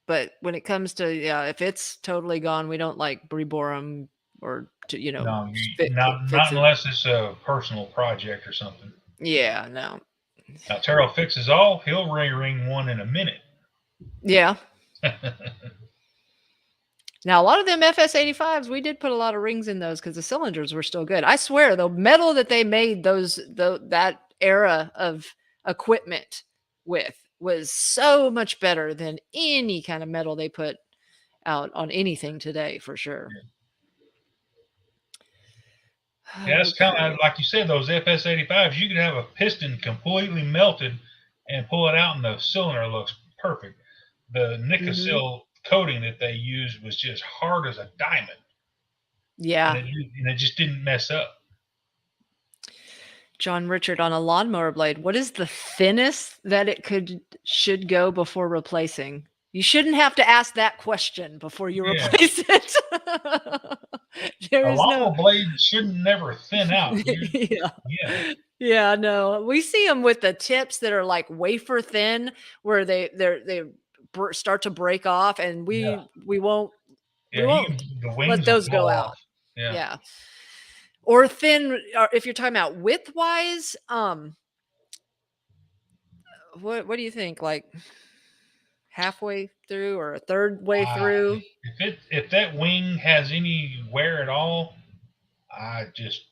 But when it comes to if it's totally gone, we don't like rebore them, or to, you know, No, fix not it. unless it's a personal project or something. Yeah, no. Now Terrell fixes all. He'll ring one in a minute. Yeah. Now, a lot of them FS85s, we did put a lot of rings in those because the cylinders were still good. I swear, the metal that they made that era of equipment with was so much better than any kind of metal they put out on anything today, for sure. Yeah, it's kind Okay. of like you said, those FS85s, you could have a piston completely melted and pull it out, and the cylinder looks perfect. The Nicosil coating that they used was just hard as a diamond. Yeah. And it just didn't mess up. John Richard, on a lawnmower blade, what is the thinnest that it should go before replacing? You shouldn't have to ask that question before you Yeah. replace it. There A is no lawnmower blade shouldn't never thin out. Yeah. Yeah. Yeah, no. We see them with the tips that are like wafer thin where they start to break off, and we won't Yeah, the wings let will those go fall out. off. Yeah. Yeah. Or thin, or if you're talking about width-wise, what do you think? Like halfway through or a third way through? If that wing has any wear at all, I just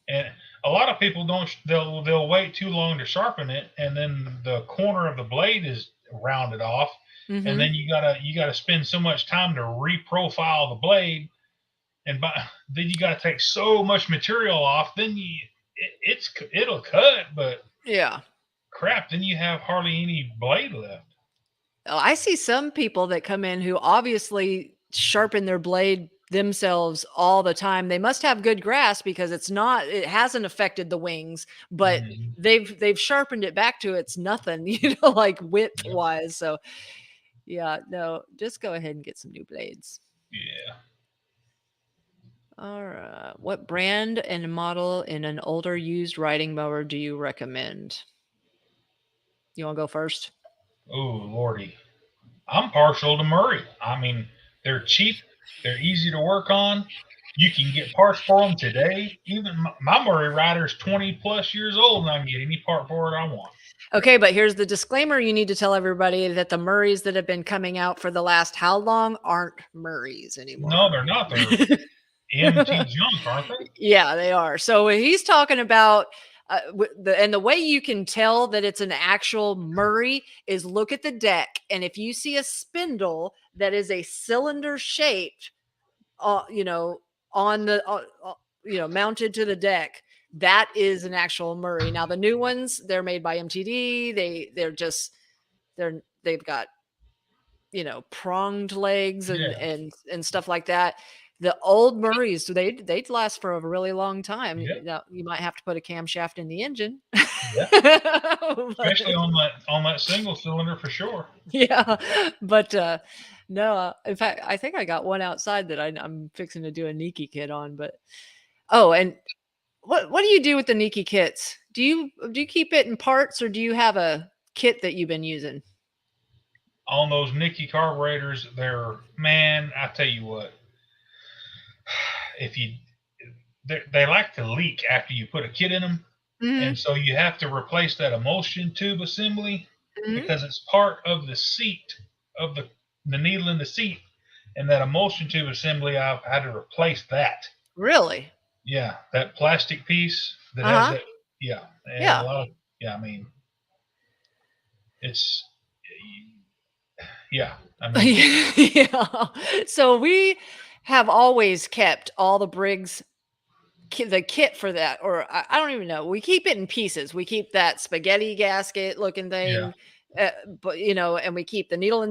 and a lot of people don't. They'll wait too long to sharpen it, and then the corner of the blade is rounded off, and then you gotta spend so much time to reprofile the blade, and then you gotta take so much material off. Then it'll cut, but Yeah. crap, then you have hardly any blade left. Oh, I see some people that come in who obviously sharpen their blade themselves all the time. They must have good grasp because it hasn't affected the wings, but Mhm. they've sharpened it back to it's nothing, like width wise. So yeah, no, just go ahead and get some new blades. Yeah. All right. What brand and model in an older used riding mower do you recommend? You want to go first? Oh lordy, I'm partial to Murray. I mean, they're cheap, they're easy to work on. You can get parts for them today. Even my Murray Rider's 20 plus years old, and I can get any part for it I want. Okay, but here's the disclaimer you need to tell everybody that the Murrays that have been coming out for the last how long aren't Murrays anymore. No, they're not. They're MT junk, aren't they? Yeah, they are. So he's talking about the way you can tell that it's an actual Murray is look at the deck, and if you see a spindle that is a cylinder shaped, you know, on the mounted to the deck, that is an actual Murray. Now the new ones, they're made by MTD. They've got pronged legs and stuff like that. The old Murrays, they'd last for a really long time. Yeah. Now, you might have to put a camshaft in the engine. Yeah. Especially on that single cylinder for sure. Yeah, but no. In fact, I think I got one outside that I'm fixing to do a Nikki kit on. But and what do you do with the Nikki kits? Do you keep it in parts, or do you have a kit that you've been using? On those Nikki carburetors, I tell you what, they like to leak after you put a kit in them. And so you have to replace that emulsion tube assembly because it's part of the seat of the needle in the seat, and that emulsion tube assembly, I've had to replace that. Really? Yeah, that plastic piece that has that. Yeah, and Yeah. a lot of I mean, it's yeah. I mean, yeah. So we have always kept all the Briggs the kit for that, or I don't even know. We keep it in pieces. We keep that spaghetti gasket looking thing, but and we keep the needle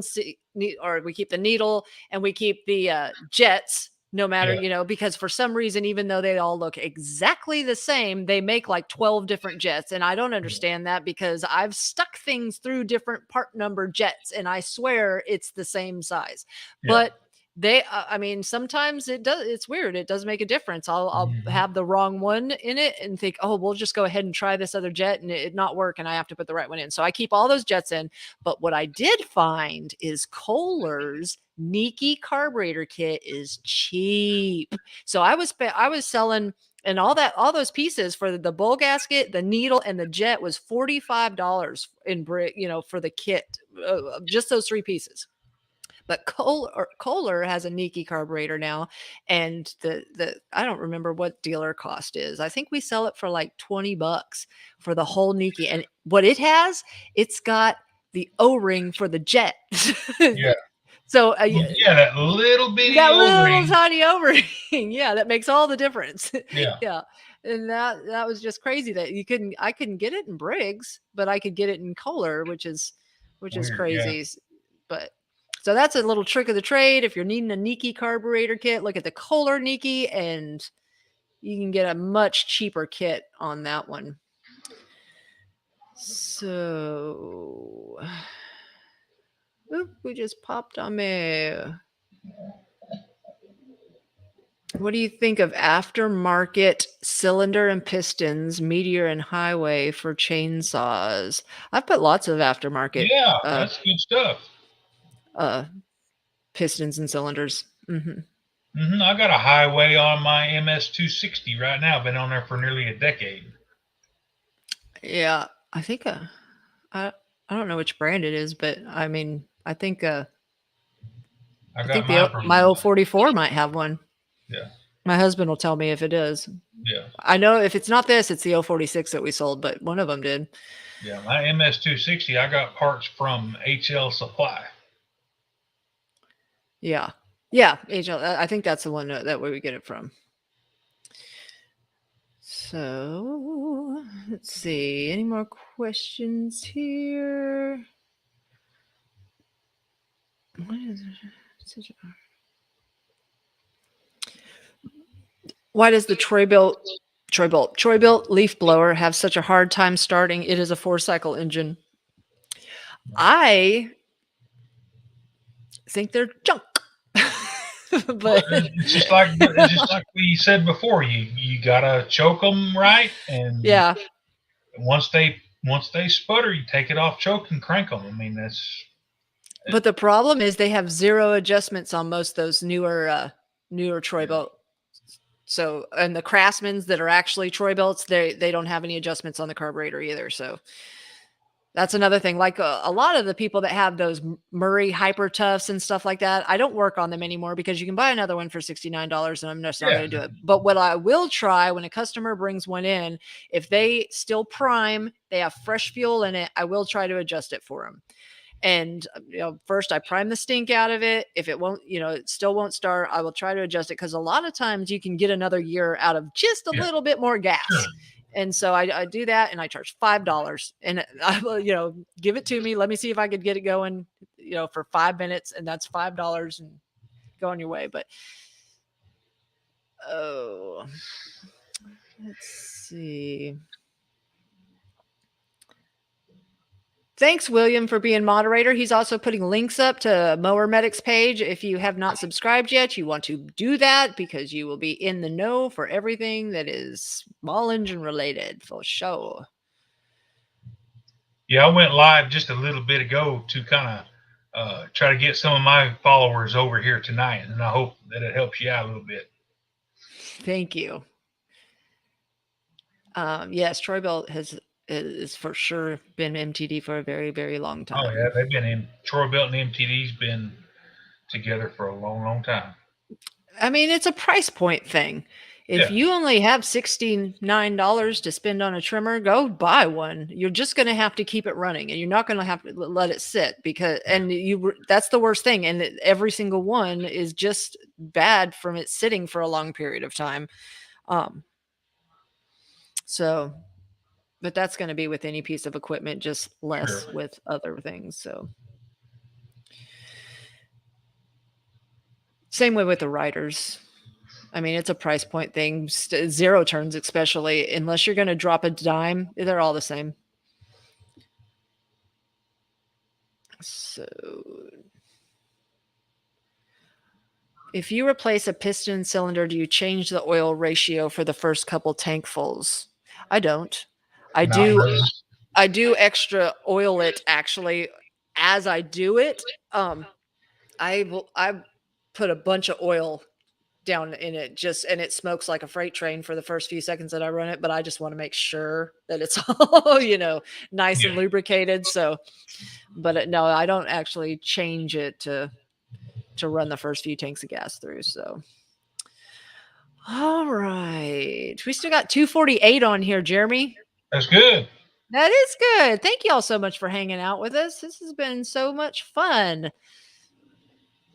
or we keep the needle, and we keep the jets. No matter, because for some reason, even though they all look exactly the same, they make like 12 different jets. And I don't understand that because I've stuck things through different part number jets and I swear it's the same size. But I mean, sometimes it's weird. It does make a difference. I'll have the wrong one in it and think, oh, we'll just go ahead and try this other jet and it not work. And I have to put the right one in. So I keep all those jets in. But what I did find is Kohler's Nikki carburetor kit is cheap. So I was selling, and all those pieces for the bull gasket, the needle, and the jet was $45 in brick, for the kit, just those 3 pieces. But Kohler has a Nikki carburetor now, and the I don't remember what dealer cost is. I think we sell it for like $20 for the whole Nikki. And what it has, it's got the O-ring for the jet. Yeah. So Yeah, that little bitty that little O-ring. tiny O-ring, yeah, that makes all the difference. Yeah. Yeah, and that was just crazy that I couldn't get it in Briggs, but I could get it in Kohler, which is Weird, crazy. But so that's a little trick of the trade. If you're needing a Nikki carburetor kit, look at the Kohler Nikki, and you can get a much cheaper kit on that one. So, oop, we just popped on me. What do you think of aftermarket cylinder and pistons, Meteor and Highway for chainsaws? I've put lots of aftermarket. Yeah, that's good stuff. Pistons and cylinders. I got a Highway on my MS260 right now. Been on there for nearly a decade. Yeah, I think I don't know which brand it is, but I mean, I think my 044 might have one. Yeah. My husband will tell me if it is. Yeah. I know if it's not this, it's the 046 that we sold, but one of them did. Yeah, my MS260, I got parts from HL Supply. Yeah. Yeah, HL. I think that's the one that where we get it from. So let's see. Any more questions here? What is it? Why does the Troy-Bilt leaf blower have such a hard time starting? It is a 4-cycle engine. I think they're junk. But it's just like we said before, you gotta choke them right, and yeah, once they sputter, you take it off choke and crank them. I mean, that's. But the problem is they have 0 adjustments on most of those newer Troy-Bilt. So, and the Craftsmans that are actually Troy-Bilts, they don't have any adjustments on the carburetor either. So that's another thing. Like a lot of the people that have those Murray Hyper Toughs and stuff like that, I don't work on them anymore because you can buy another one for $69 and I'm just not going to do it. But what I will try when a customer brings one in, if they still prime, they have fresh fuel in it, I will try to adjust it for them. And first I prime the stink out of it. If it won't, it still won't start, I will try to adjust it, because a lot of times you can get another year out of just a little bit more gas. And so I do that, and I charge $5, and I will, give it to me. Let me see if I could get it going, for 5 minutes, and that's $5 and go on your way. But let's see. Thanks, William, for being moderator. He's also putting links up to Mower Medic's page. If you have not subscribed yet, you want to do that, because you will be in the know for everything that is small engine related, for sure. Yeah, I went live just a little bit ago to kind of try to get some of my followers over here tonight, and I hope that it helps you out a little bit. Thank you. Yes, Troy-Bilt is for sure been MTD for a very, very long time. Oh yeah, they've been in Troy-Bilt and MTD's been together for a long, long time. I mean, it's a price point thing. If you only have $69 to spend on a trimmer, go buy one. You're just going to have to keep it running, and you're not going to have to let it sit, because that's the worst thing. And every single one is just bad from it sitting for a long period of time. So, but that's going to be with any piece of equipment, just less with other things. So same way with the riders. I mean, it's a price point thing. 0 turns, especially, unless you're going to drop a dime, they're all the same. So if you replace a piston cylinder, do you change the oil ratio for the first couple tankfuls? I don't. I do extra oil it, actually, as I do it. I put a bunch of oil down in it and it smokes like a freight train for the first few seconds that I run it, but I just want to make sure that it's all, nice and Yeah. lubricated. So, but no, I don't actually change it to run the first few tanks of gas through. So, all right. We still got 248 on here, Jeremy. That's good. That is good. Thank you all so much for hanging out with us. This has been so much fun.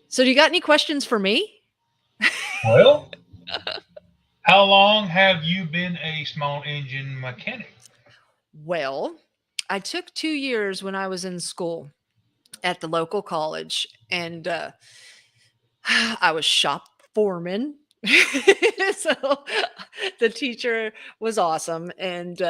So, do you got any questions for me? Well, how long have you been a small engine mechanic? Well, I took 2 years when I was in school at the local college, and I was shop foreman. So the teacher was awesome, and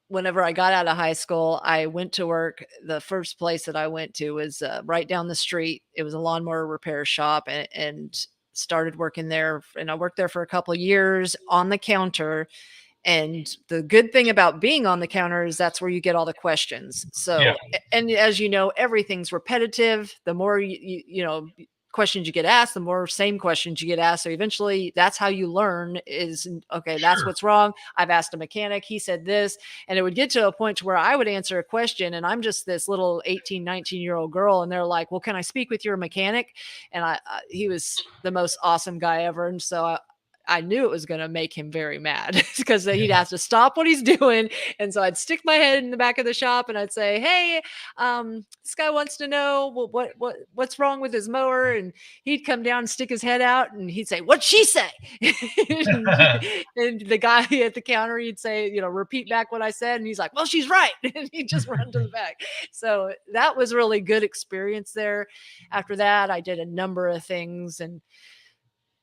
whenever I got out of high school, I went to work. The first place that I went to was right down the street. It was a lawnmower repair shop, and started working there. And I worked there for a couple of years on the counter. And the good thing about being on the counter is that's where you get all the questions. So, Yeah. and as you know, everything's repetitive. The more questions you get asked, the more same questions you get asked. So eventually that's how you learn is, okay, that's Sure. what's wrong. I've asked a mechanic, he said this, and it would get to a point to where I would answer a question and I'm just this little 18, 19-year-old girl. And they're like, well, can I speak with your mechanic? And he was the most awesome guy ever. And so I knew it was going to make him very mad because he'd have to stop what he's doing. And so I'd stick my head in the back of the shop and I'd say, hey, this guy wants to know what's wrong with his mower. And he'd come down and stick his head out and he'd say, what'd she say? And the guy at the counter, he'd say, repeat back what I said. And he's like, well, she's right. And he'd just run to the back. So that was really good experience there. After that, I did a number of things. And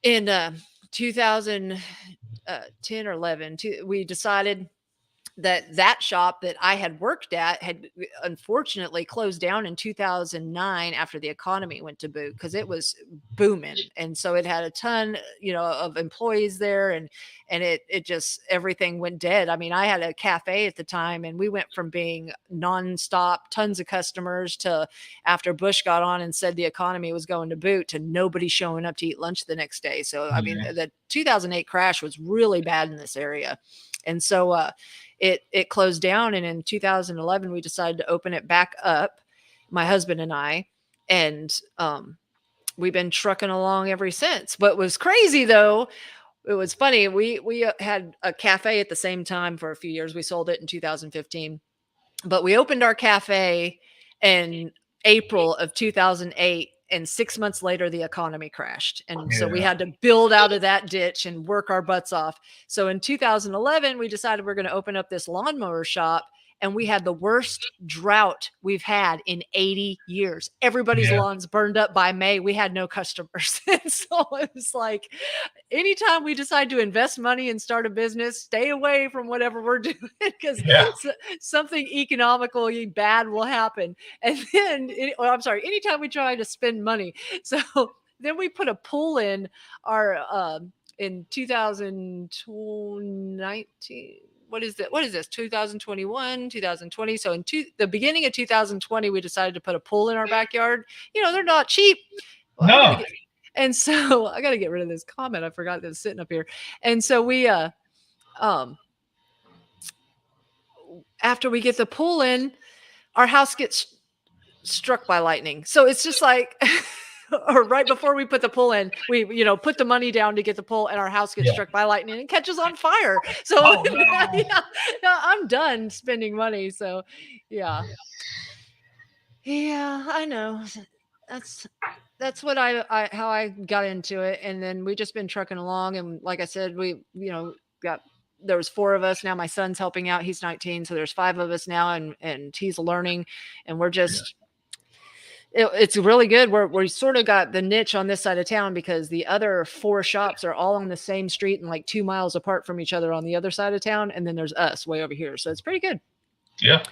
in 2010 or 11, we decided that shop that I had worked at had unfortunately closed down in 2009 after the economy went to boot because it was booming. And so it had a ton, of employees there and it just, everything went dead. I mean, I had a cafe at the time and we went from being nonstop, tons of customers to after Bush got on and said the economy was going to boot to nobody showing up to eat lunch the next day. So, I mean, the 2008 crash was really bad in this area. And so, it closed down. And in 2011, we decided to open it back up, my husband and I, and we've been trucking along ever since. What was crazy though, it was funny. We had a cafe at the same time for a few years. We sold it in 2015, but we opened our cafe in April of 2008. And 6 months later, the economy crashed. And so we had to build out of that ditch and work our butts off. So in 2011, we decided we're going to open up this lawnmower shop. And we had the worst drought we've had in 80 years. Everybody's lawns burned up by May. We had no customers. And so it was like, anytime we decide to invest money and start a business, stay away from whatever we're doing because something economically bad will happen. And then, anytime we try to spend money. So then we put a pool in our, in 2019. What is this? 2021, 2020. So in the beginning of 2020, we decided to put a pool in our backyard. They're not cheap. Well, No. And so I got to get rid of this comment. I forgot that it's sitting up here. And so we, after we get the pool in, our house gets struck by lightning. So it's just like, or right before we put the pool in, we, put the money down to get the pool and our house gets struck by lightning and catches on fire. So I'm done spending money. So yeah, I know. That's what how I got into it. And then we just been trucking along. And like I said, we, there was 4 of us. Now my son's helping out. He's 19. So there's 5 of us now and he's learning and we're just, it's really good. We sort of got the niche on this side of town because the other 4 shops are all on the same street and like 2 miles apart from each other on the other side of town. And then there's us way over here. So it's pretty good. Yeah.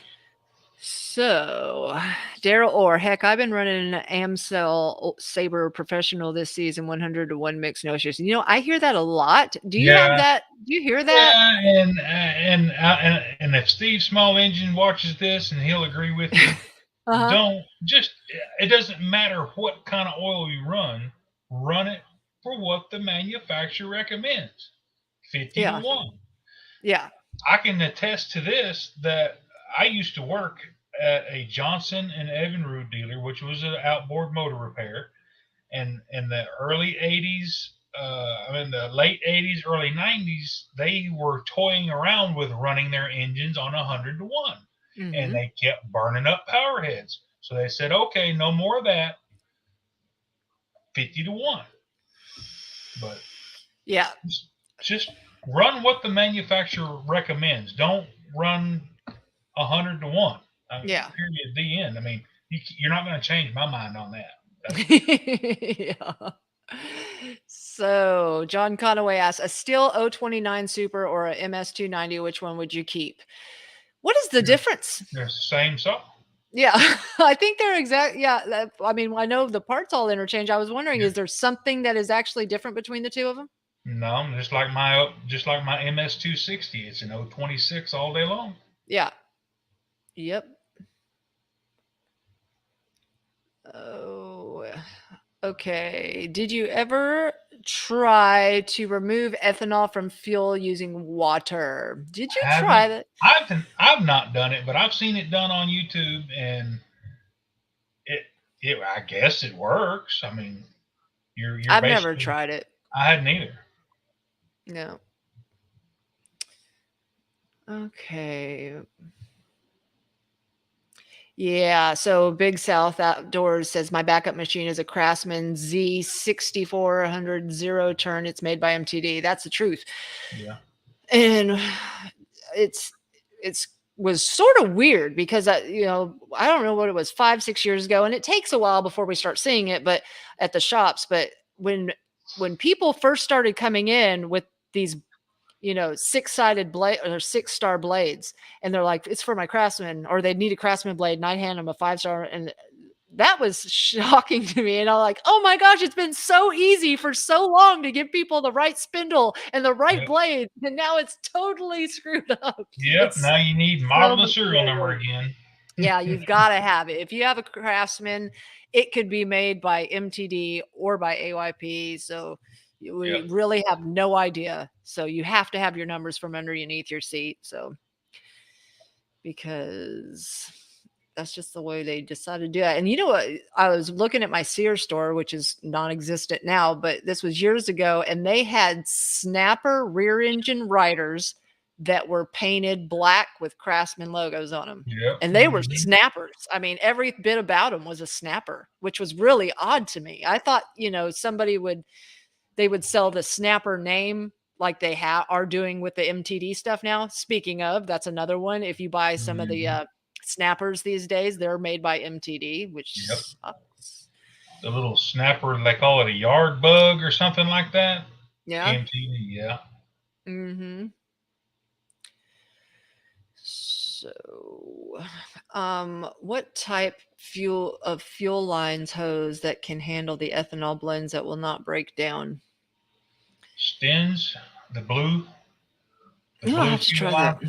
So Daryl Orr, heck, I've been running an Amcell Sabre Professional this season, 100 to 1 mix, no issues. I hear that a lot. Do you have that? Do you hear that? Yeah, and if Steve Small Engine watches this, and he'll agree with you, Don't just, it doesn't matter what kind of oil you run it for what the manufacturer recommends. 50 to Yeah. 1. Yeah. I can attest to this that I used to work at a Johnson and Evinrude dealer, which was an outboard motor repair. And in the early 80s, the late 80s, early 90s, they were toying around with running their engines on 100 to 1. And they kept burning up power heads. So they said, okay, no more of that. 50 to 1. But yeah, just run what the manufacturer recommends. Don't run 100 to 1. yeah. Period. The end. I mean, you're not going to change my mind on that. yeah. So John Conaway asks, a Steel 029 Super or a MS290, which one would you keep? What is the difference? They're the same saw. Yeah, I think they're exact. Yeah, I mean, I know the parts all interchange. I was wondering, is there something that is actually different between the two of them? No, just like my MS260. It's an 026 all day long. Yeah. Yep. Oh, okay. Did you ever try to remove ethanol from fuel using water? Did you try that? I've not done it, but I've seen it done on YouTube, and I guess it works. I mean, you're I've never tried it. I hadn't either. No. Okay. Yeah, so Big South Outdoors says my backup machine is a Craftsman Z6400 zero turn. It's made by MTD. That's the truth. Yeah. And it's was sort of weird because I don't know what it was 5-6 years ago, and it takes a while before we start seeing it, but at the shops. But when people first started coming in with these 6-sided blade or 6-star blades, and they're like, it's for my Craftsman, or they need a Craftsman blade, and I hand them a 5-star, and that was shocking to me. And I'm like, oh my gosh, it's been so easy for so long to give people the right spindle and the right blade, and now it's totally screwed up. Yep. Now you need model the serial number again. Yeah, you've got to have it. If you have a Craftsman, it could be made by MTD or by AYP. So we really have no idea. So you have to have your numbers from underneath your seat. So because that's just the way they decided to do it. And you know what? I was looking at my Sears store, which is non-existent now, but this was years ago, and they had Snapper rear engine riders that were painted black with Craftsman logos on them. Yep. And they were snappers. I mean, every bit about them was a snapper, which was really odd to me. I thought, somebody they would sell the snapper name like they are doing with the MTD stuff now. Speaking of, that's another one. If you buy some of the snappers these days, they're made by MTD, which sucks. The little snapper, they call it a yard bug or something like that. Yeah. MTD, yeah. Mm-hmm. So, what type fuel lines hose that can handle the ethanol blends that will not break down? Stens, the blue. I'll have to try that.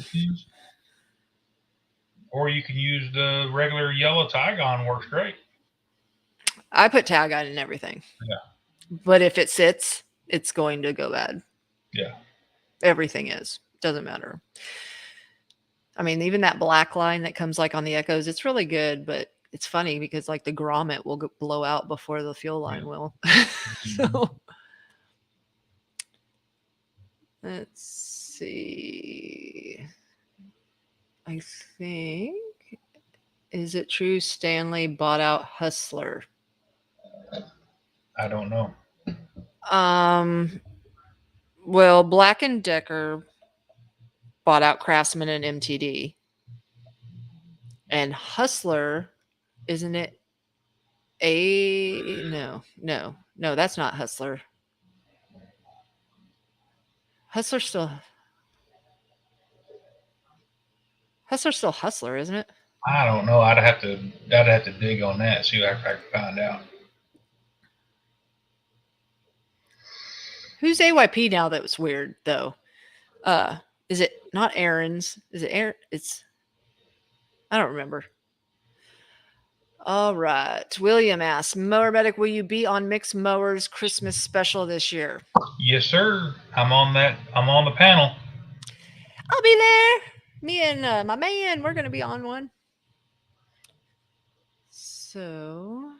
Or you can use the regular yellow Tygon, works great. I put Tygon in everything. Yeah. But if it sits, it's going to go bad. Yeah. Everything doesn't matter. I mean, even that black line that comes like on the Echoes, it's really good, but it's funny because like the grommet will blow out before the fuel line will. So let's see. I think, is it true Stanley bought out Hustler? I don't know. Well, Black & Decker bought out Craftsman and MTD. And Hustler, isn't it no, that's not Hustler. Hustler's still Hustler, isn't it? I don't know. I'd have to dig on that, see if I can find out. Who's AYP now? That was weird though. Is it not Aaron's? Is it Aaron? I don't remember. All right. William asks, Mower Medic, will you be on Mixed Mowers Christmas special this year? Yes, sir. I'm on that. I'm on the panel. I'll be there. Me and my man, we're going to be on one. So,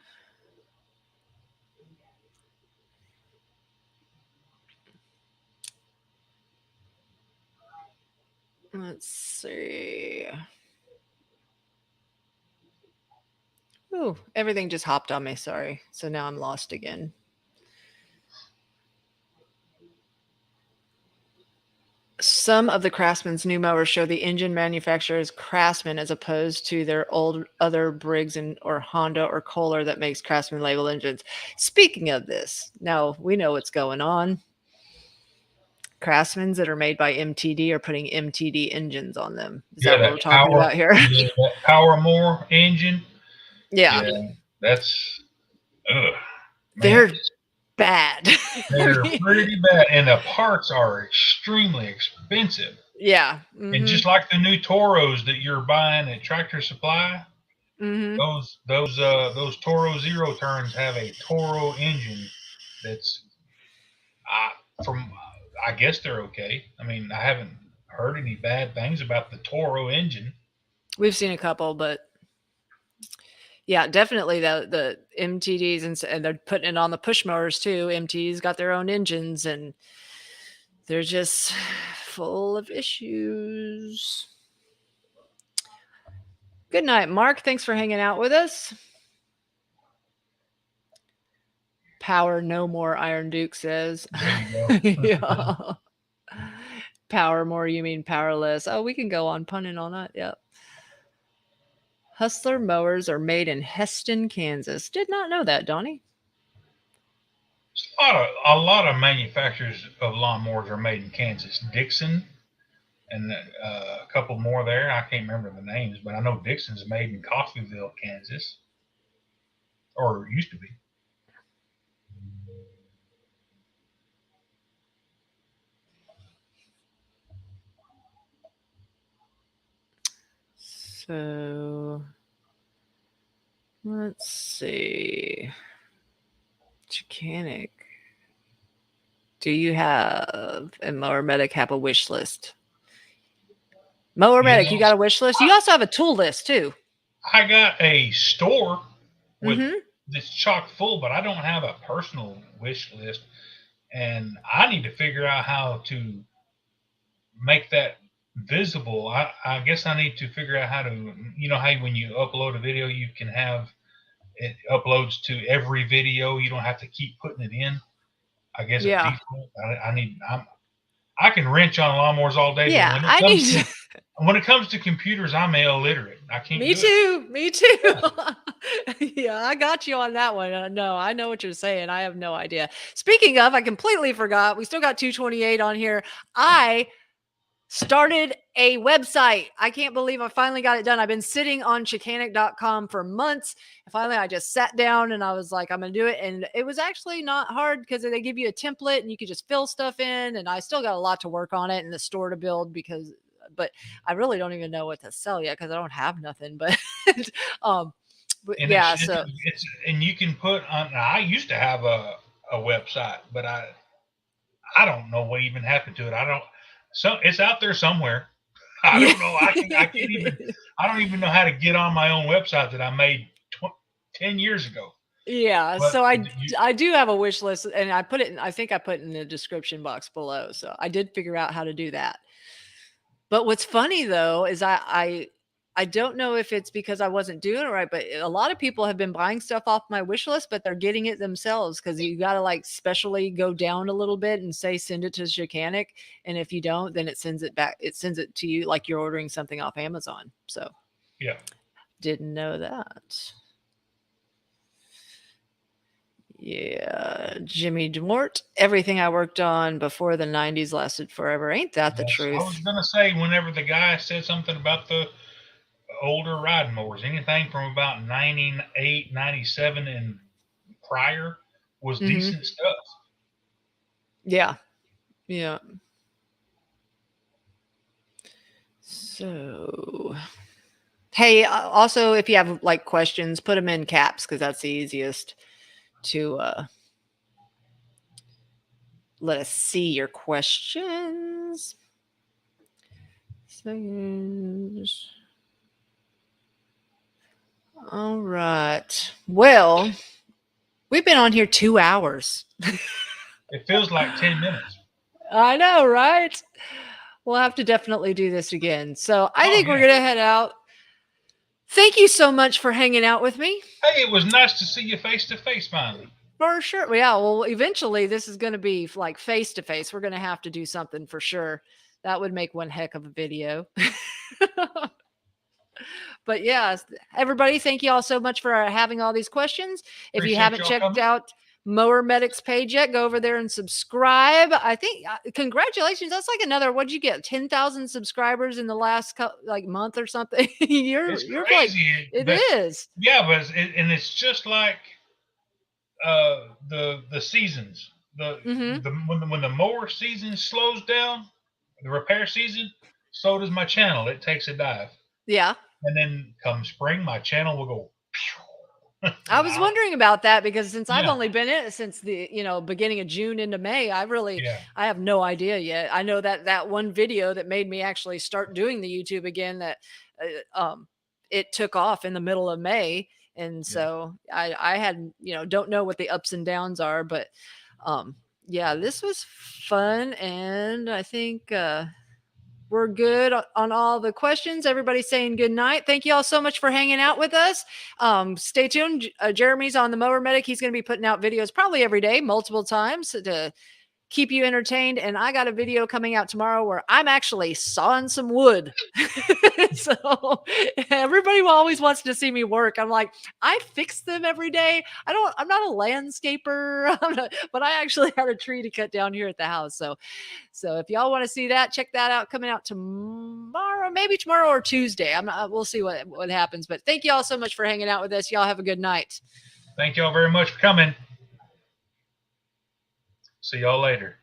let's see. Ooh, everything just hopped on me. Sorry. So now I'm lost again. Some of the Craftsman's new mowers show the engine manufacturer's Craftsman as opposed to their old other Briggs or Honda or Kohler that makes Craftsman label engines. Speaking of this, now we know what's going on. Craftsmans that are made by MTD are putting MTD engines on them. Is that what we're talking about here? Yeah, that Power More engine. Yeah. That's ugh. They're bad. They're pretty bad, and the parts are extremely expensive. Yeah. And just like the new Toros that you're buying at Tractor Supply, those Toro Zero Turns have a Toro engine that's I guess they're okay. I mean, I haven't heard any bad things about the Toro engine. We've seen a couple, but yeah, definitely the MTDs and they're putting it on the push mowers too. MTDs got their own engines and they're just full of issues. Good night, Mark. Thanks for hanging out with us. Power no more, Iron Duke says. Yeah. Power more, you mean powerless. Oh, we can go on punning on that. Yep. Hustler mowers are made in Heston, Kansas. Did not know that, Donnie. A lot of manufacturers of lawnmowers are made in Kansas. Dixon and a couple more there. I can't remember the names, but I know Dixon's made in Coffeyville, Kansas, or used to be. So let's see. Chickanic. Do you have a Mower Medic have a wish list? Mower Medic, you got a wish list? You also have a tool list too. I got a store with that's chock full, but I don't have a personal wish list. And I need to figure out how to make that visible. I guess I need to figure out how to, how when you upload a video, you can have it uploads to every video. You don't have to keep putting it in. I guess a default. I can wrench on lawnmowers all day. Yeah, but when it comes to computers, I'm illiterate. I can't. Me too. Yeah, I got you on that one. No, I know what you're saying. I have no idea. Speaking of, I completely forgot. We still got 228 on here. I started a website. I can't believe I finally got it done. I've been sitting on chickanic.com for months. And finally, I just sat down and I was like, I'm going to do it. And it was actually not hard because they give you a template and you could just fill stuff in. And I still got a lot to work on it and the store to build but I really don't even know what to sell yet because I don't have nothing. But yeah, so and you can put on. I used to have a website, but I don't know what even happened to it. It's out there somewhere. I don't know. I don't even know how to get on my own website that I made 10 years ago. Yeah, but so I do have a wish list, and I think I put it in the description box below. So I did figure out how to do that. But what's funny though is I don't know if it's because I wasn't doing it right, but a lot of people have been buying stuff off my wish list, but they're getting it themselves because you got to like specially go down a little bit and say send it to Chickanic, and if you don't, then it sends it back. It sends it to you like you're ordering something off Amazon. So yeah, didn't know that. Yeah, Jimmy Dwart. Everything I worked on before the 90s lasted forever. Ain't that the truth? I was going to say, whenever the guy said something about the older riding mowers, anything from about 98, 97 and prior was decent stuff. Yeah. Yeah. So Hey, also, if you have like questions, put them in caps because that's the easiest to let us see your questions. All right. Well, we've been on here 2 hours. It feels like 10 minutes. I know, right? We'll have to definitely do this again. So I think we're going to head out. Thank you so much for hanging out with me. Hey, it was nice to see you face to face finally. For sure. Yeah. Well, eventually this is going to be like face to face. We're going to have to do something for sure. That would make one heck of a video. But yeah, everybody, thank you all so much for having all these questions. If you haven't checked out Mower Medic's page yet, go over there and subscribe. I think congratulations. That's like another, what'd you get? 10,000 subscribers in the last month or something. you're crazy. It is. Yeah, but it's just like the seasons. When the mower season slows down, the repair season, so does my channel. It takes a dive. Yeah. And then come spring, my channel will go. I was wondering about that because since I've only been in it since the beginning of June into May, I have no idea yet. I know that one video that made me actually start doing the YouTube again, that it took off in the middle of May, and so I had don't know what the ups and downs are, but yeah, this was fun, and I think we're good on all the questions. Everybody's saying good night. Thank you all so much for hanging out with us. Stay tuned. Jeremy's on the Mower Medic. He's going to be putting out videos probably every day, multiple times to keep you entertained. And I got a video coming out tomorrow where I'm actually sawing some wood. So everybody always wants to see me work. I'm like, I fix them every day. I'm not a landscaper, but I actually had a tree to cut down here at the house. So if y'all want to see that, check that out. Coming out tomorrow, maybe tomorrow or Tuesday. We'll see what happens. But thank you all so much for hanging out with us. Y'all have a good night. Thank y'all very much for coming. See y'all later.